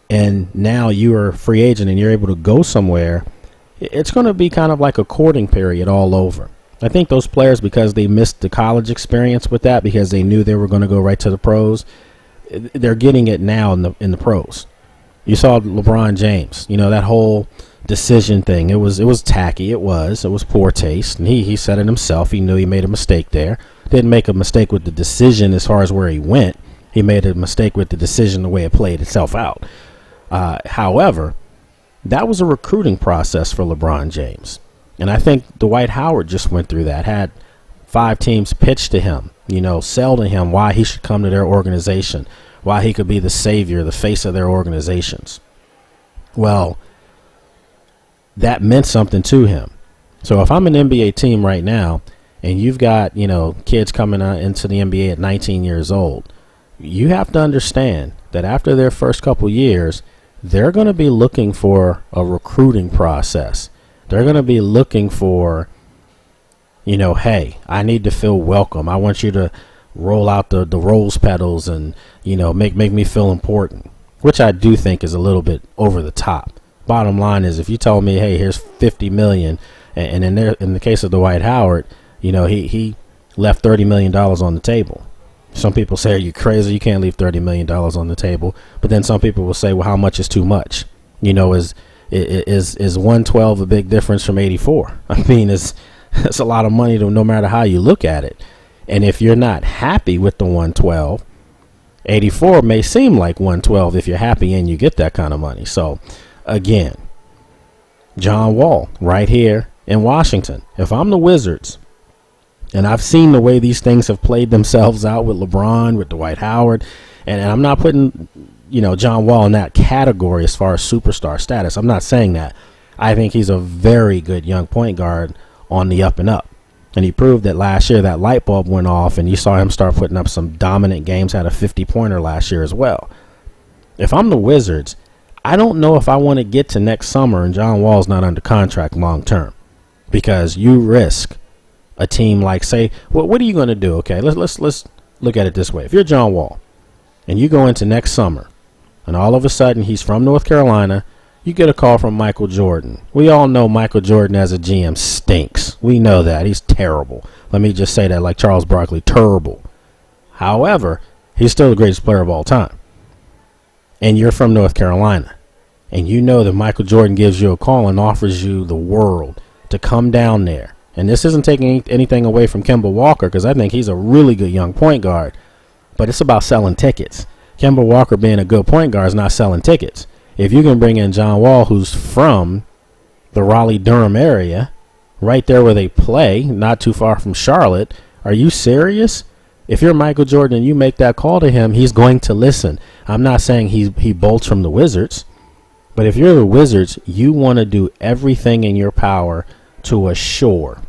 and now you are a free agent and you're able to go somewhere, it's going to be kind of like a courting period all over. I think those players, because they missed the college experience with that, because they knew they were going to go right to the pros, they're getting it now in the pros. You saw LeBron James, that whole decision thing. It was tacky. It was poor taste, and he said it himself. He knew he made a mistake there. Didn't make a mistake with the decision as far as where he went. He made a mistake with the decision, the way it played itself out. However, that was a recruiting process for LeBron James. And I think Dwight Howard just went through that, had 5 teams pitch to him, sell to him why he should come to their organization, why he could be the savior, the face of their organizations. Well, that meant something to him. So if I'm an NBA team right now and you've got, kids coming into the NBA at 19 years old, you have to understand that after their first couple years, they're going to be looking for a recruiting process. They're going to be looking for, hey, I need to feel welcome. I want you to roll out the rose petals and, make me feel important, which I do think is a little bit over the top. Bottom line is, if you told me, hey, here's $50 million, and in the case of Dwight Howard, he left $30 million on the table. Some people say, are you crazy? You can't leave $30 million on the table. But then some people will say, well, how much is too much? Is 112 a big difference from 84? I mean, it's a lot of money no matter how you look at it. And if you're not happy with the 112, 84 may seem like 112 if you're happy and you get that kind of money. So, again, John Wall right here in Washington. If I'm the Wizards, and I've seen the way these things have played themselves out with LeBron, with Dwight Howard, and I'm not putting, John Wall in that category as far as superstar status. I'm not saying that. I think he's a very good young point guard on the up and up. And he proved that last year that light bulb went off and you saw him start putting up some dominant games, had a 50-pointer last year as well. If I'm the Wizards, I don't know if I want to get to next summer and John Wall's not under contract long term, because you risk a team like, say, what are you going to do? Okay, let's look at it this way. If you're John Wall and you go into next summer and all of a sudden he's from North Carolina, you get a call from Michael Jordan. We all know Michael Jordan as a GM stinks. We know that. He's terrible. Let me just say that, like Charles Barkley, terrible. However, he's still the greatest player of all time. And you're from North Carolina. And you know that Michael Jordan gives you a call and offers you the world to come down there. And this isn't taking anything away from Kemba Walker, because I think he's a really good young point guard. But it's about selling tickets. Kemba Walker being a good point guard is not selling tickets. If you can bring in John Wall, who's from the Raleigh-Durham area, right there where they play, not too far from Charlotte, are you serious? If you're Michael Jordan and you make that call to him, he's going to listen. I'm not saying he bolts from the Wizards, but if you're the Wizards, you want to do everything in your power to assure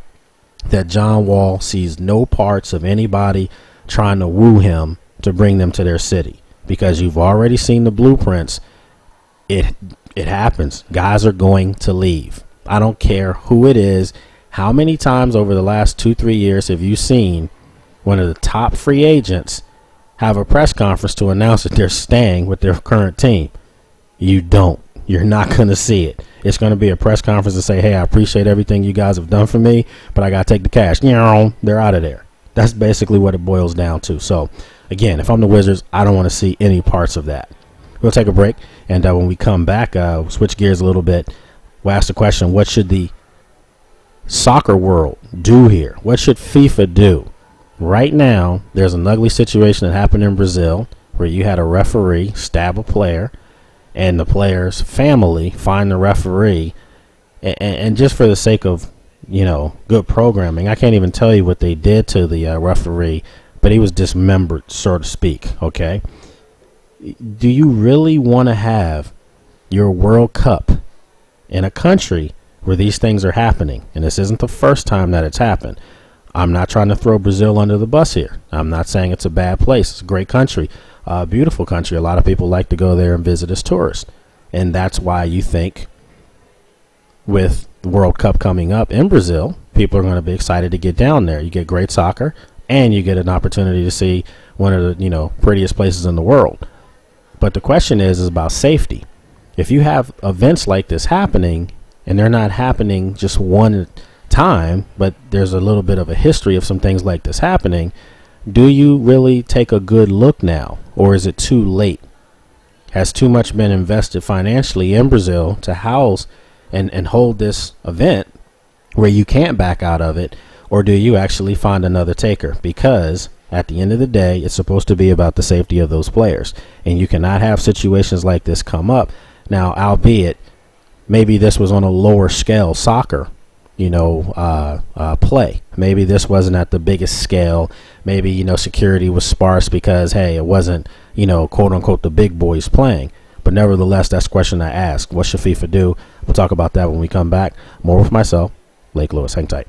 that John Wall sees no parts of anybody trying to woo him to bring them to their city, because you've already seen the blueprints. It happens. Guys are going to leave. I don't care who it is. How many times over the last 2-3 years have you seen one of the top free agents have a press conference to announce that they're staying with their current team? You don't. You're not going to see it. It's going to be a press conference to say, hey, I appreciate everything you guys have done for me, but I got to take the cash. They're out of there. That's basically what it boils down to. So, again, if I'm the Wizards, I don't want to see any parts of that. We'll take a break, and when we come back, we'll switch gears a little bit. We'll ask the question, what should the soccer world do here? What should FIFA do? Right now, there's an ugly situation that happened in Brazil where you had a referee stab a player, and the player's family fined the referee. And just for the sake of, good programming, I can't even tell you what they did to the referee, but he was dismembered, so to speak, okay? Do you really want to have your World Cup in a country where these things are happening? And this isn't the first time that it's happened. I'm not trying to throw Brazil under the bus here. I'm not saying it's a bad place. It's a great country, beautiful country. A lot of people like to go there and visit as tourists. And that's why you think with the World Cup coming up in Brazil, people are going to be excited to get down there. You get great soccer, and you get an opportunity to see one of the, prettiest places in the world. But the question is about safety. If you have events like this happening, and they're not happening just one time, but there's a little bit of a history of some things like this happening, do you really take a good look now, or is it too late? Has too much been invested financially in Brazil to house and hold this event where you can't back out of it, or do you actually find another taker? Because at the end of the day, it's supposed to be about the safety of those players, and you cannot have situations like this come up. Now, albeit maybe this was on a lower scale soccer, play. Maybe this wasn't at the biggest scale. Maybe, security was sparse because, hey, it wasn't, quote unquote, the big boys playing. But nevertheless, that's the question I ask. What should FIFA do? We'll talk about that when we come back. More with myself, Lake Lewis. Hang tight.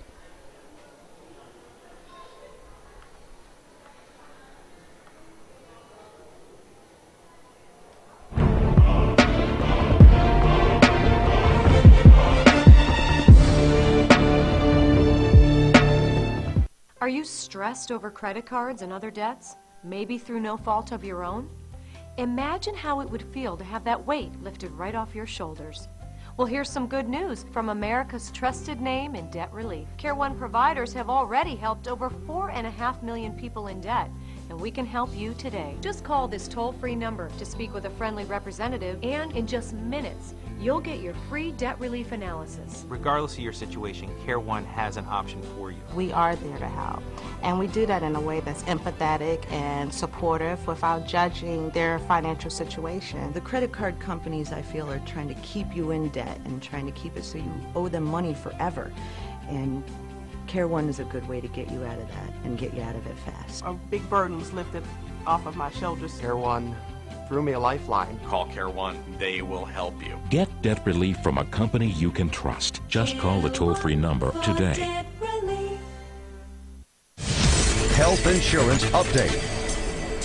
Are you stressed over credit cards and other debts, maybe through no fault of your own? Imagine how it would feel to have that weight lifted right off your shoulders. Well, here's some good news from America's trusted name in debt relief. Care One providers have already helped over 4.5 million people in debt, and we can help you today. Just call this toll-free number to speak with a friendly representative, and in just minutes, you'll get your free debt relief analysis. Regardless of your situation, Care One has an option for you. We are there to help, and we do that in a way that's empathetic and supportive without judging their financial situation. The credit card companies, I feel, are trying to keep you in debt and trying to keep it so you owe them money forever. And Care One is a good way to get you out of that and get you out of it fast. A big burden was lifted off of my shoulders. Care One threw me a lifeline. Call Care One. They will help you. Get debt relief from a company you can trust. Just call the toll-free number today. Health Insurance Update.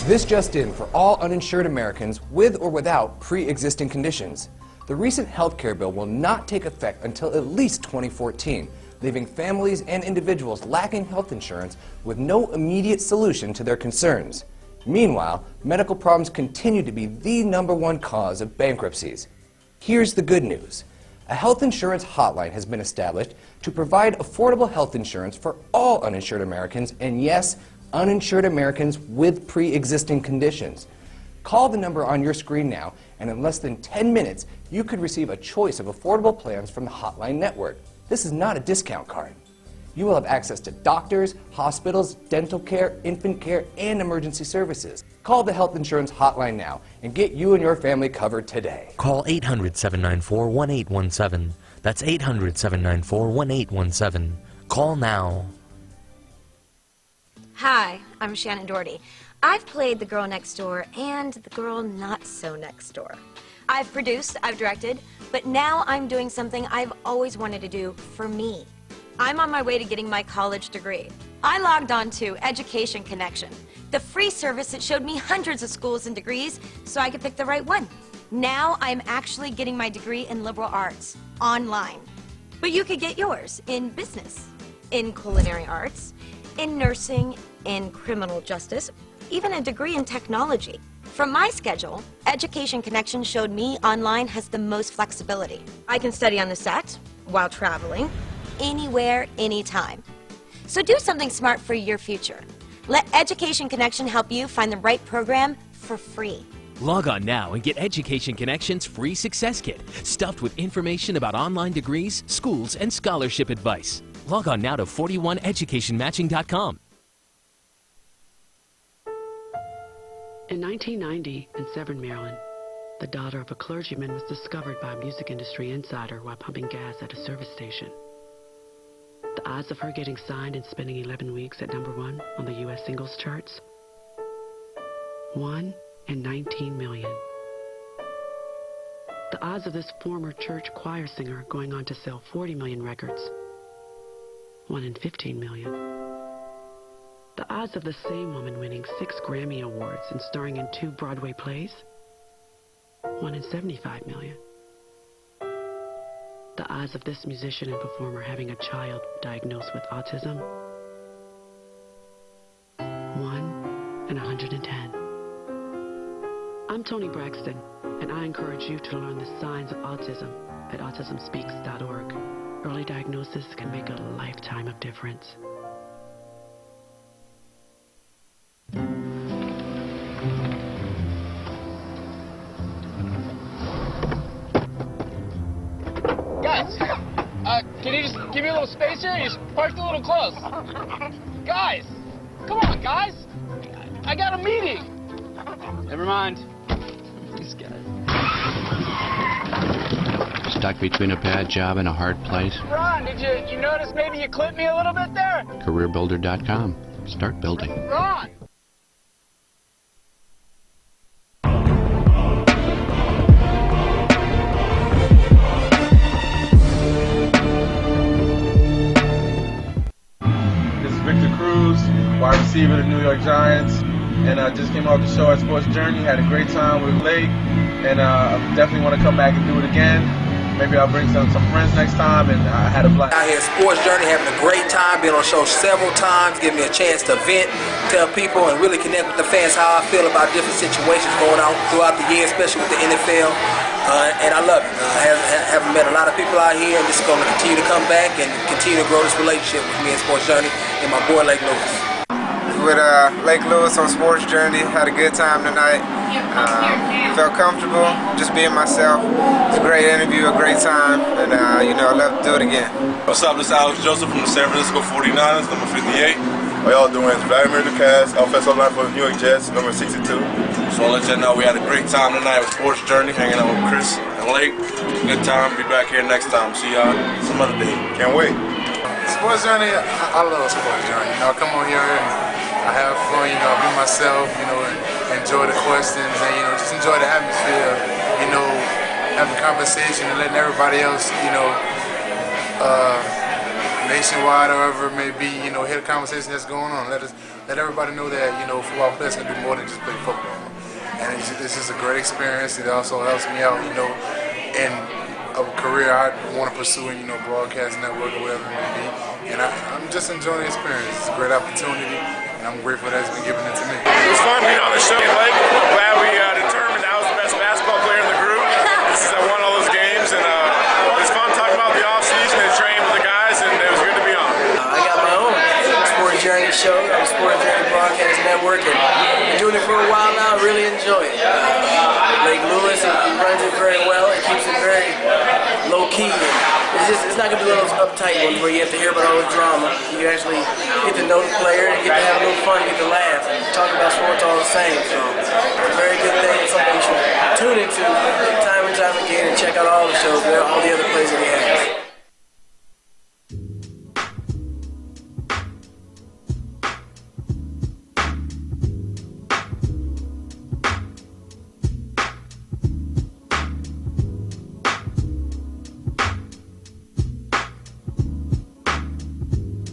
This just in for all uninsured Americans with or without pre-existing conditions. The recent health care bill will not take effect until at least 2014, leaving families and individuals lacking health insurance with no immediate solution to their concerns. Meanwhile, medical problems continue to be the #1 cause of bankruptcies. Here's the good news. A health insurance hotline has been established to provide affordable health insurance for all uninsured Americans, and yes, uninsured Americans with pre-existing conditions. Call the number on your screen now, and in less than 10 minutes, you could receive a choice of affordable plans from the Hotline Network. This is not a discount card. You will have access to doctors, hospitals, dental care, infant care, and emergency services. Call the Health Insurance Hotline now and get you and your family covered today. Call 800-794-1817. That's 800-794-1817. Call now. Hi, I'm Shannon Doherty. I've played the girl next door and the girl not so next door. I've produced, I've directed, but now I'm doing something I've always wanted to do for me. I'm on my way to getting my college degree. I logged on to Education Connection, the free service that showed me hundreds of schools and degrees so I could pick the right one. Now I'm actually getting my degree in liberal arts online. But you could get yours in business, in culinary arts, in nursing, in criminal justice, even a degree in technology. From my schedule, Education Connection showed me online has the most flexibility. I can study on the set, while traveling, anywhere, anytime. So do something smart for your future. Let Education Connection help you find the right program for free. Log on now and get Education Connections free success kit, stuffed with information about online degrees, schools, and scholarship advice. Log on now to 41educationmatching.com. In 1990, in Severn, Maryland, the daughter of a clergyman was discovered by a music industry insider while pumping gas at a service station. The odds of her getting signed and spending 11 weeks at #1 on the U.S. singles charts? 1 in 19 million. The odds of this former church choir singer going on to sell 40 million records? 1 in 15 million. The odds of the same woman winning 6 Grammy Awards and starring in 2 Broadway plays? 1 in 75 million. The odds of this musician and performer having a child diagnosed with autism? 1 in 110. I'm Toni Braxton, and I encourage you to learn the signs of autism at autismspeaks.org. Early diagnosis can make a lifetime of difference. Guys, can you just give me a little space here? You parked a little close. Guys, come on, guys. I got a meeting. Never mind. These guys. Stuck between a bad job and a hard place? Ron, did you notice maybe you clipped me a little bit there? CareerBuilder.com. Start building. Ron! This is Victor Cruz, wide receiver of the New York Giants. And I just came off the show at Sports Journey, had a great time with Lake, and I definitely want to come back and do it again. Maybe I'll bring some friends next time, and I had a blast. Out here at Sports Journey, having a great time, been on the show several times, giving me a chance to vent, tell people, and really connect with the fans how I feel about different situations going on throughout the year, especially with the NFL. And I love it. I haven't met a lot of people out here, and just going to continue to come back and continue to grow this relationship with me and Sports Journey and my boy Lake Lewis. With Lake Lewis on Sports Journey, had a good time tonight. Felt comfortable, just being myself. It's a great interview, a great time, and I'd love to do it again. What's up, this is Alex Joseph from the San Francisco 49ers, number 58. How y'all doing? It's Vladimir Dukas, offensive line for the New York Jets, number 62. So I'll let you know we had a great time tonight with Sports Journey, hanging out with Chris and Lake. Good time. Be back here next time. See y'all some other day. Can't wait. Sports Journey, I love Sports Journey. I come on here and I have fun, be myself, and enjoy the questions and, just enjoy the atmosphere, having conversation and letting everybody else, nationwide or wherever it may be, hear the conversation that's going on. Let everybody know that, football players can do more than just play football. And it's just a great experience. It also helps me out, in a career I want to pursue in, broadcast network or whatever it may be. And I'm just enjoying the experience. It's a great opportunity, and I'm grateful that it's been given it to me. It was fun being on the show, Lake. Glad we determined I was the best basketball player in the group. I won all those games, and it's fun talking about the off-season and training with the guys, and it was good to be on. I got my own Sports Journey show on the Sports Journey Broadcast Network, and been doing it for a while now. Really enjoy it. Lake Lewis, he runs it very well. He keeps it very low-key. It's not going to be one of those uptight ones where you have to hear about all the drama. You actually get to know the player and get to have a little fun, get to laugh, and talk about sports all the same. So it's a very good thing. It's something you should tune into time and time again and check out all the shows, all the other plays that he has.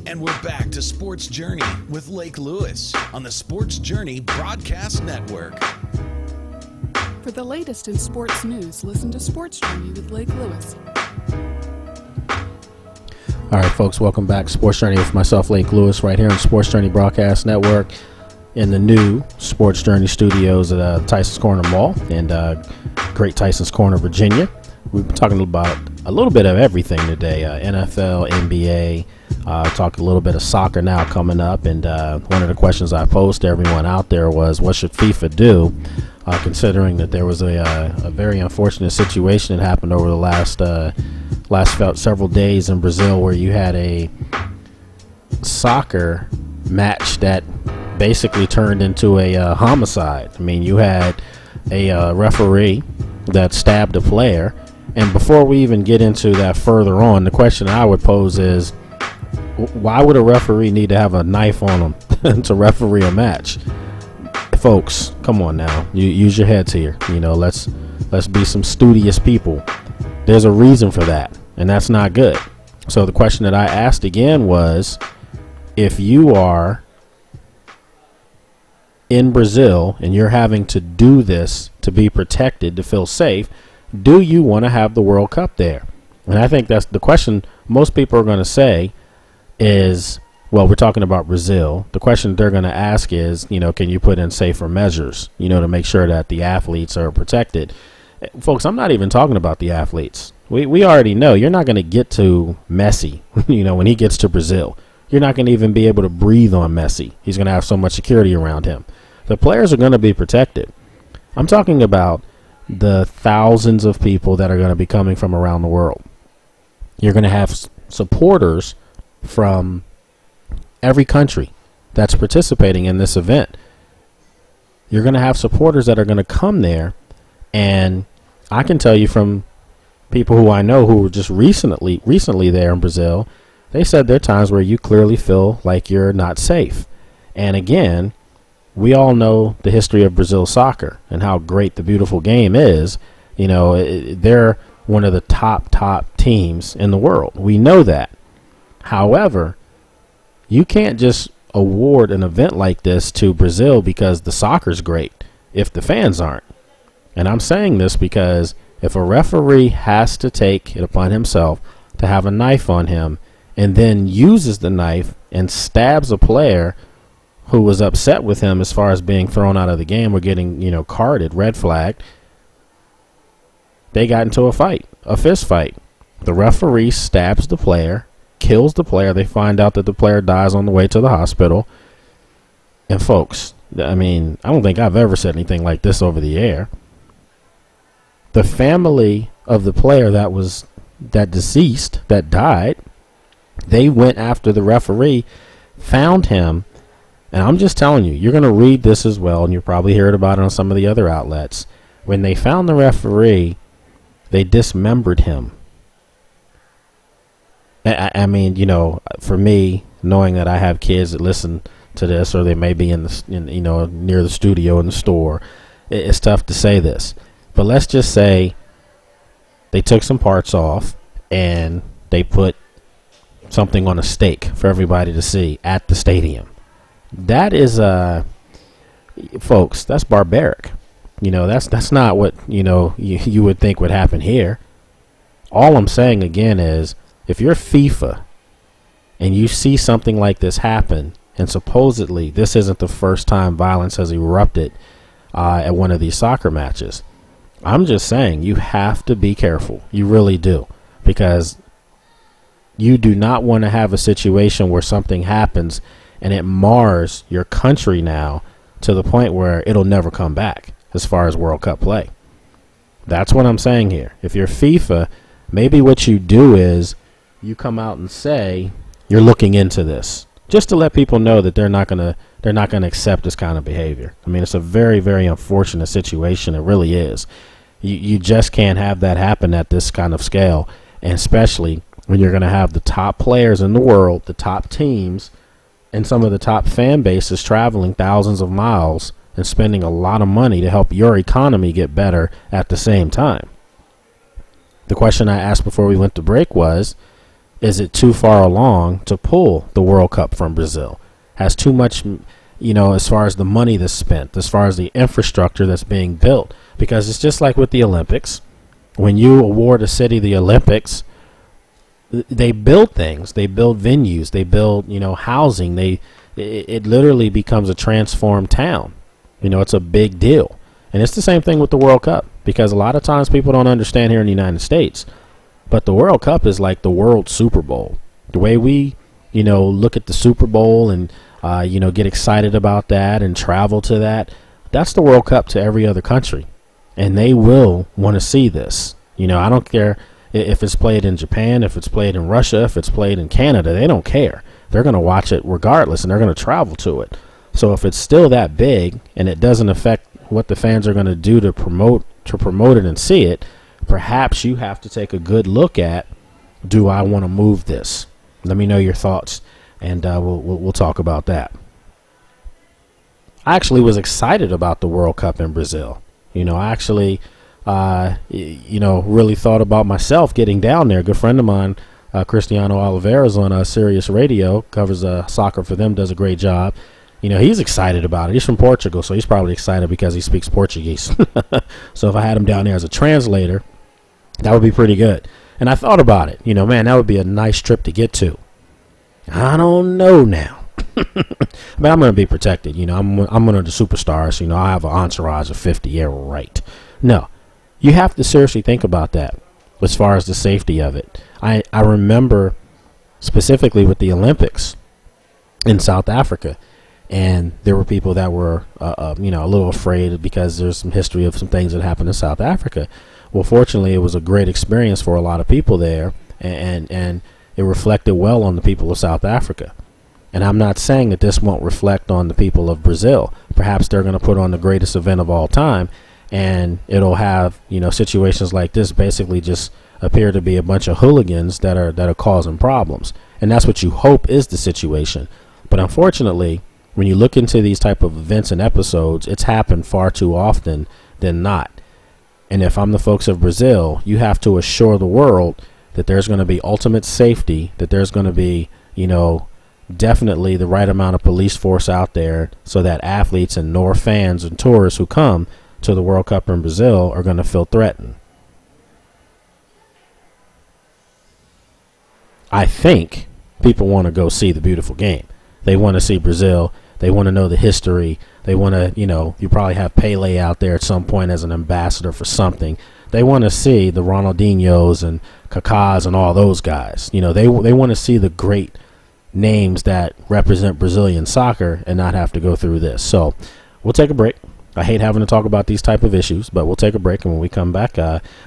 And we're back to Sports Journey with Lake Lewis on the Sports Journey Broadcast Network. For the latest in sports news, listen to Sports Journey with Lake Lewis. All right, folks, welcome back. Sports Journey with myself, Lake Lewis, right here on Sports Journey Broadcast Network in the new Sports Journey studios at Tyson's Corner Mall in Great Tyson's Corner, Virginia. We've been talking about a little bit of everything today, NFL, NBA, talked a little bit of soccer now coming up, and one of the questions I posed to everyone out there was, what should FIFA do considering that there was a very unfortunate situation that happened over the last several days in Brazil, where you had a soccer match that basically turned into a homicide. I mean, you had a referee that stabbed a player. And before we even get into that further on, the question I would pose is, why would a referee need to have a knife on him to referee a match? Folks, come on now. You use your heads here. Let's be some studious people. There's a reason for that, and that's not good. So the question that I asked again was, if you are in Brazil and you're having to do this to be protected, to feel safe, do you want to have the World Cup there? And I think that's the question most people are going to say is, well, we're talking about Brazil. The question they're going to ask is, can you put in safer measures, to make sure that the athletes are protected? Folks, I'm not even talking about the athletes. We already know you're not going to get to Messi, when he gets to Brazil. You're not going to even be able to breathe on Messi. He's going to have so much security around him. The players are going to be protected. I'm talking about the thousands of people that are going to be coming from around the world. You're going to have supporters from every country that's participating in this event. You're going to have supporters that are going to come there, and I can tell you from people who I know who were just recently there in Brazil, they said there are times where you clearly feel like you're not safe. And again, we all know the history of Brazil soccer and how great the beautiful game is. They're one of the top teams in the world. We know that. However, you can't just award an event like this to Brazil because the soccer's great if the fans aren't. And I'm saying this because if a referee has to take it upon himself to have a knife on him and then uses the knife and stabs a player who was upset with him as far as being thrown out of the game or getting, carded, red flagged, they got into a fist fight. The referee stabs the player, kills the player. They find out that the player dies on the way to the hospital. And folks, I mean, I don't think I've ever said anything like this over the air. The family of the player that deceased, that died, they went after the referee, found him, and I'm just telling you, you're going to read this as well, and you'll probably hear about it on some of the other outlets. When they found the referee, they dismembered him. I mean, for me, knowing that I have kids that listen to this, or they may be near the studio in the store, it's tough to say this. But let's just say they took some parts off and they put something on a stake for everybody to see at the stadium. That is, folks, that's barbaric. That's not what, you would think would happen here. All I'm saying again is, if you're FIFA and you see something like this happen, and supposedly this isn't the first time violence has erupted at one of these soccer matches, I'm just saying you have to be careful. You really do. Because you do not want to have a situation where something happens and it mars your country now to the point where it'll never come back as far as World Cup play. That's what I'm saying here. If you're FIFA, maybe what you do is you come out and say you're looking into this, just to let people know that they're not gonna accept this kind of behavior. I mean, it's a very, very unfortunate situation. It really is. You just can't have that happen at this kind of scale, and especially when you're going to have the top players in the world, the top teams, and some of the top fan bases traveling thousands of miles and spending a lot of money to help your economy get better at the same time. The question I asked before we went to break was, is it too far along to pull the World Cup from Brazil? Has too much, as far as the money that's spent, as far as the infrastructure that's being built? Because it's just like with the Olympics. When you award a city the Olympics, they build things. They build venues. They build, housing. It literally becomes a transformed town. It's a big deal. And it's the same thing with the World Cup, because a lot of times people don't understand here in the United States, but the World Cup is like the World Super Bowl. The way we, look at the Super Bowl and, get excited about that and travel to that, that's the World Cup to every other country, and they will want to see this. You know, I don't care if it's played in Japan, if it's played in Russia, if it's played in Canada. They don't care. They're going to watch it regardless, and they're going to travel to it. So if it's still that big and it doesn't affect what the fans are going to do to promote it and see it, perhaps you have to take a good look at, do I want to move this? Let me know your thoughts, and we'll talk about that. I actually was excited about the World Cup in Brazil. You know, I actually, really thought about myself getting down there. A good friend of mine, Cristiano Oliveira's on Sirius Radio, covers soccer for them, does a great job. You know, he's excited about it. He's from Portugal, so he's probably excited because he speaks Portuguese. So if I had him down there as a translator, that would be pretty good. And I thought about it. You know, man, that would be a nice trip to get to. I don't know now. But I'm going to be protected. You know, I'm one of the superstars. You know, I have an entourage of 50. Yeah, right. No, you have to seriously think about that as far as the safety of it. I remember specifically with the Olympics in South Africa. And there were people that were, a little afraid because there's some history of some things that happened in South Africa. Well, fortunately, it was a great experience for a lot of people there, and it reflected well on the people of South Africa. And I'm not saying that this won't reflect on the people of Brazil. Perhaps they're going to put on the greatest event of all time, and it'll have, situations like this basically just appear to be a bunch of hooligans that are causing problems. And that's what you hope is the situation. But unfortunately, when you look into these type of events and episodes, it's happened far too often than not. And if I'm the folks of Brazil, you have to assure the world that there's going to be ultimate safety, that there's going to be, definitely the right amount of police force out there so that athletes and nor fans and tourists who come to the World Cup in Brazil are going to feel threatened. I think people want to go see the beautiful game. They want to see Brazil. They want to know the history. They want to, you probably have Pele out there at some point as an ambassador for something. They want to see the Ronaldinhos and Kakás and all those guys. They want to see the great names that represent Brazilian soccer and not have to go through this. So we'll take a break. I hate having to talk about these type of issues, but we'll take a break, and when we come back,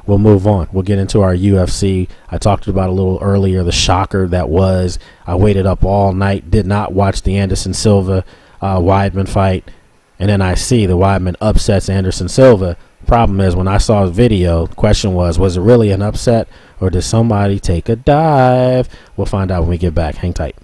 we'll move on. We'll get into our UFC. I talked about a little earlier the shocker that was. I waited up all night, did not watch the Anderson Silva Weidman fight, and then I see the Weidman upsets Anderson Silva. Problem is, when I saw the video, the question was it really an upset, or did somebody take a dive? We'll find out when we get back. Hang tight.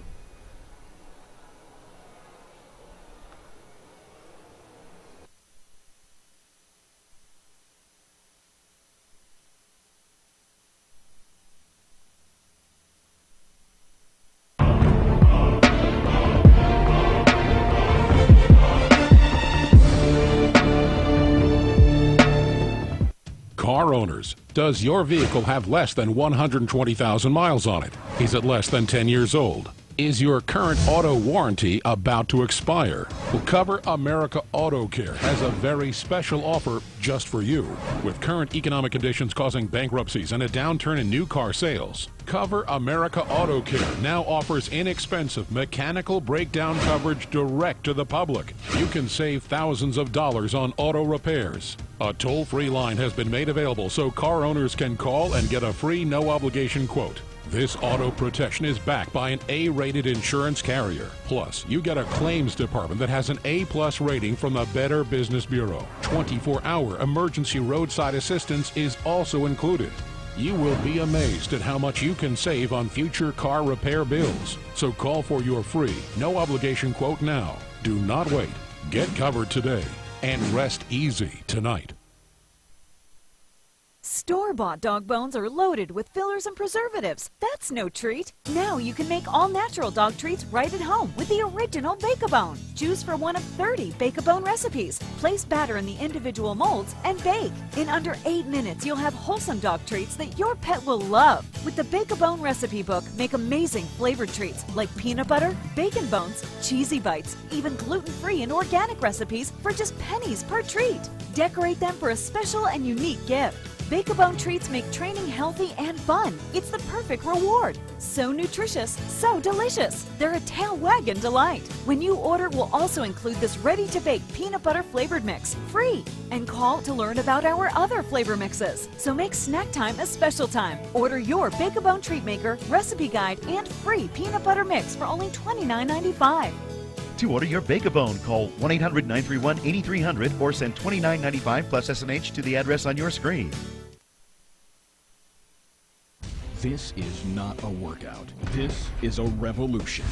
Car owners, does your vehicle have less than 120,000 miles on it? Is it less than 10 years old? Is your current auto warranty about to expire? Well, Cover America Auto Care has a very special offer just for you. With current economic conditions causing bankruptcies and a downturn in new car sales, Cover America Auto Care now offers inexpensive mechanical breakdown coverage direct to the public. You can save thousands of dollars on auto repairs. A toll-free line has been made available so car owners can call and get a free no-obligation quote. This auto protection is backed by an A-rated insurance carrier. Plus, you get a claims department that has an A-plus rating from the Better Business Bureau. 24-hour emergency roadside assistance is also included. You will be amazed at how much you can save on future car repair bills. So call for your free, no-obligation quote now. Do not wait. Get covered today and rest easy tonight. Store-bought dog bones are loaded with fillers and preservatives. That's no treat. Now you can make all-natural dog treats right at home with the original Bake-A-Bone. Choose for one of 30 Bake-A-Bone recipes. Place batter in the individual molds and bake. In under 8 minutes, you'll have wholesome dog treats that your pet will love. With the Bake-A-Bone recipe book, make amazing flavored treats like peanut butter, bacon bones, cheesy bites, even gluten-free and organic recipes for just pennies per treat. Decorate them for a special and unique gift. Bakebone treats make training healthy and fun. It's the perfect reward. So nutritious, so delicious. They're a tail wagging delight. When you order, we'll also include this ready-to-bake peanut butter flavored mix, free. And call to learn about our other flavor mixes. So make snack time a special time. Order your Bakebone treat maker, recipe guide, and free peanut butter mix for only $29.95. To order your Bakebone, call 1-800-931-8300 or send $29.95 plus SMH to the address on your screen. This is not a workout. This is a revolution.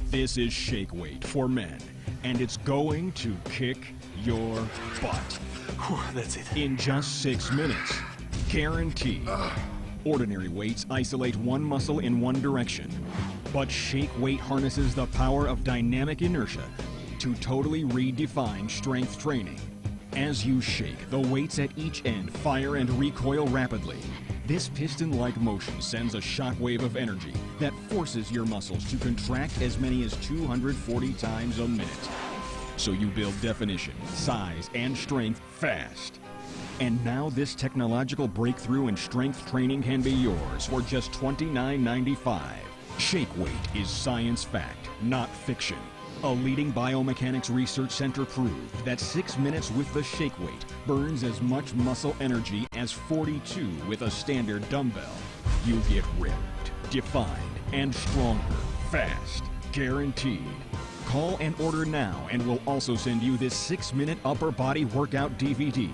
This is Shake Weight for men, and it's going to kick your butt. Whew, that's it. In just 6 minutes. Guaranteed. Ordinary weights isolate one muscle in one direction, but Shake Weight harnesses the power of dynamic inertia to totally redefine strength training. As you shake, the weights at each end fire and recoil rapidly. This piston-like motion sends a shock wave of energy that forces your muscles to contract as many as 240 times a minute. So you build definition, size, and strength fast. And now this technological breakthrough in strength training can be yours for just $29.95. Shake Weight is science fact, not fiction. A leading biomechanics research center proved that 6 minutes with the Shake Weight burns as much muscle energy as 42 with a standard dumbbell. You get ripped, defined, and stronger, fast, guaranteed. Call and order now, and we'll also send you this 6-minute upper body workout DVD.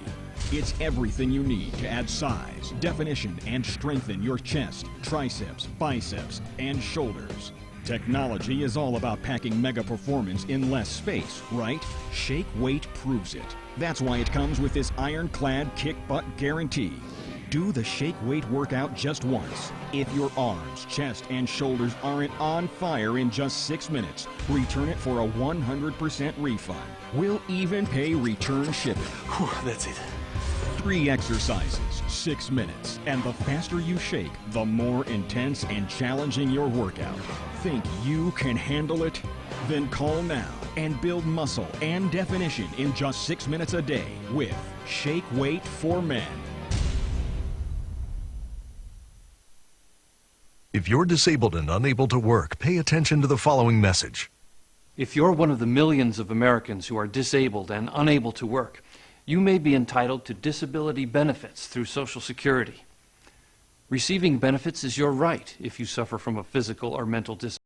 It's everything you need to add size, definition, and strengthen your chest, triceps, biceps, and shoulders. Technology is all about packing mega performance in less space, right? Shake Weight proves it. That's why it comes with this ironclad kick butt guarantee. Do the Shake Weight workout just once. If your arms, chest, and shoulders aren't on fire in just 6 minutes, return it for a 100% refund. We'll even pay return shipping. Whew, that's it. 3 exercises, 6 minutes, and the faster you shake, the more intense and challenging your workout. Think you can handle it? Then call now and build muscle and definition in just 6 minutes a day with Shake Weight for Men. If you're disabled and unable to work, pay attention to the following message. If you're one of the millions of Americans who are disabled and unable to work, you may be entitled to disability benefits through Social Security. Receiving benefits is your right if you suffer from a physical or mental disability.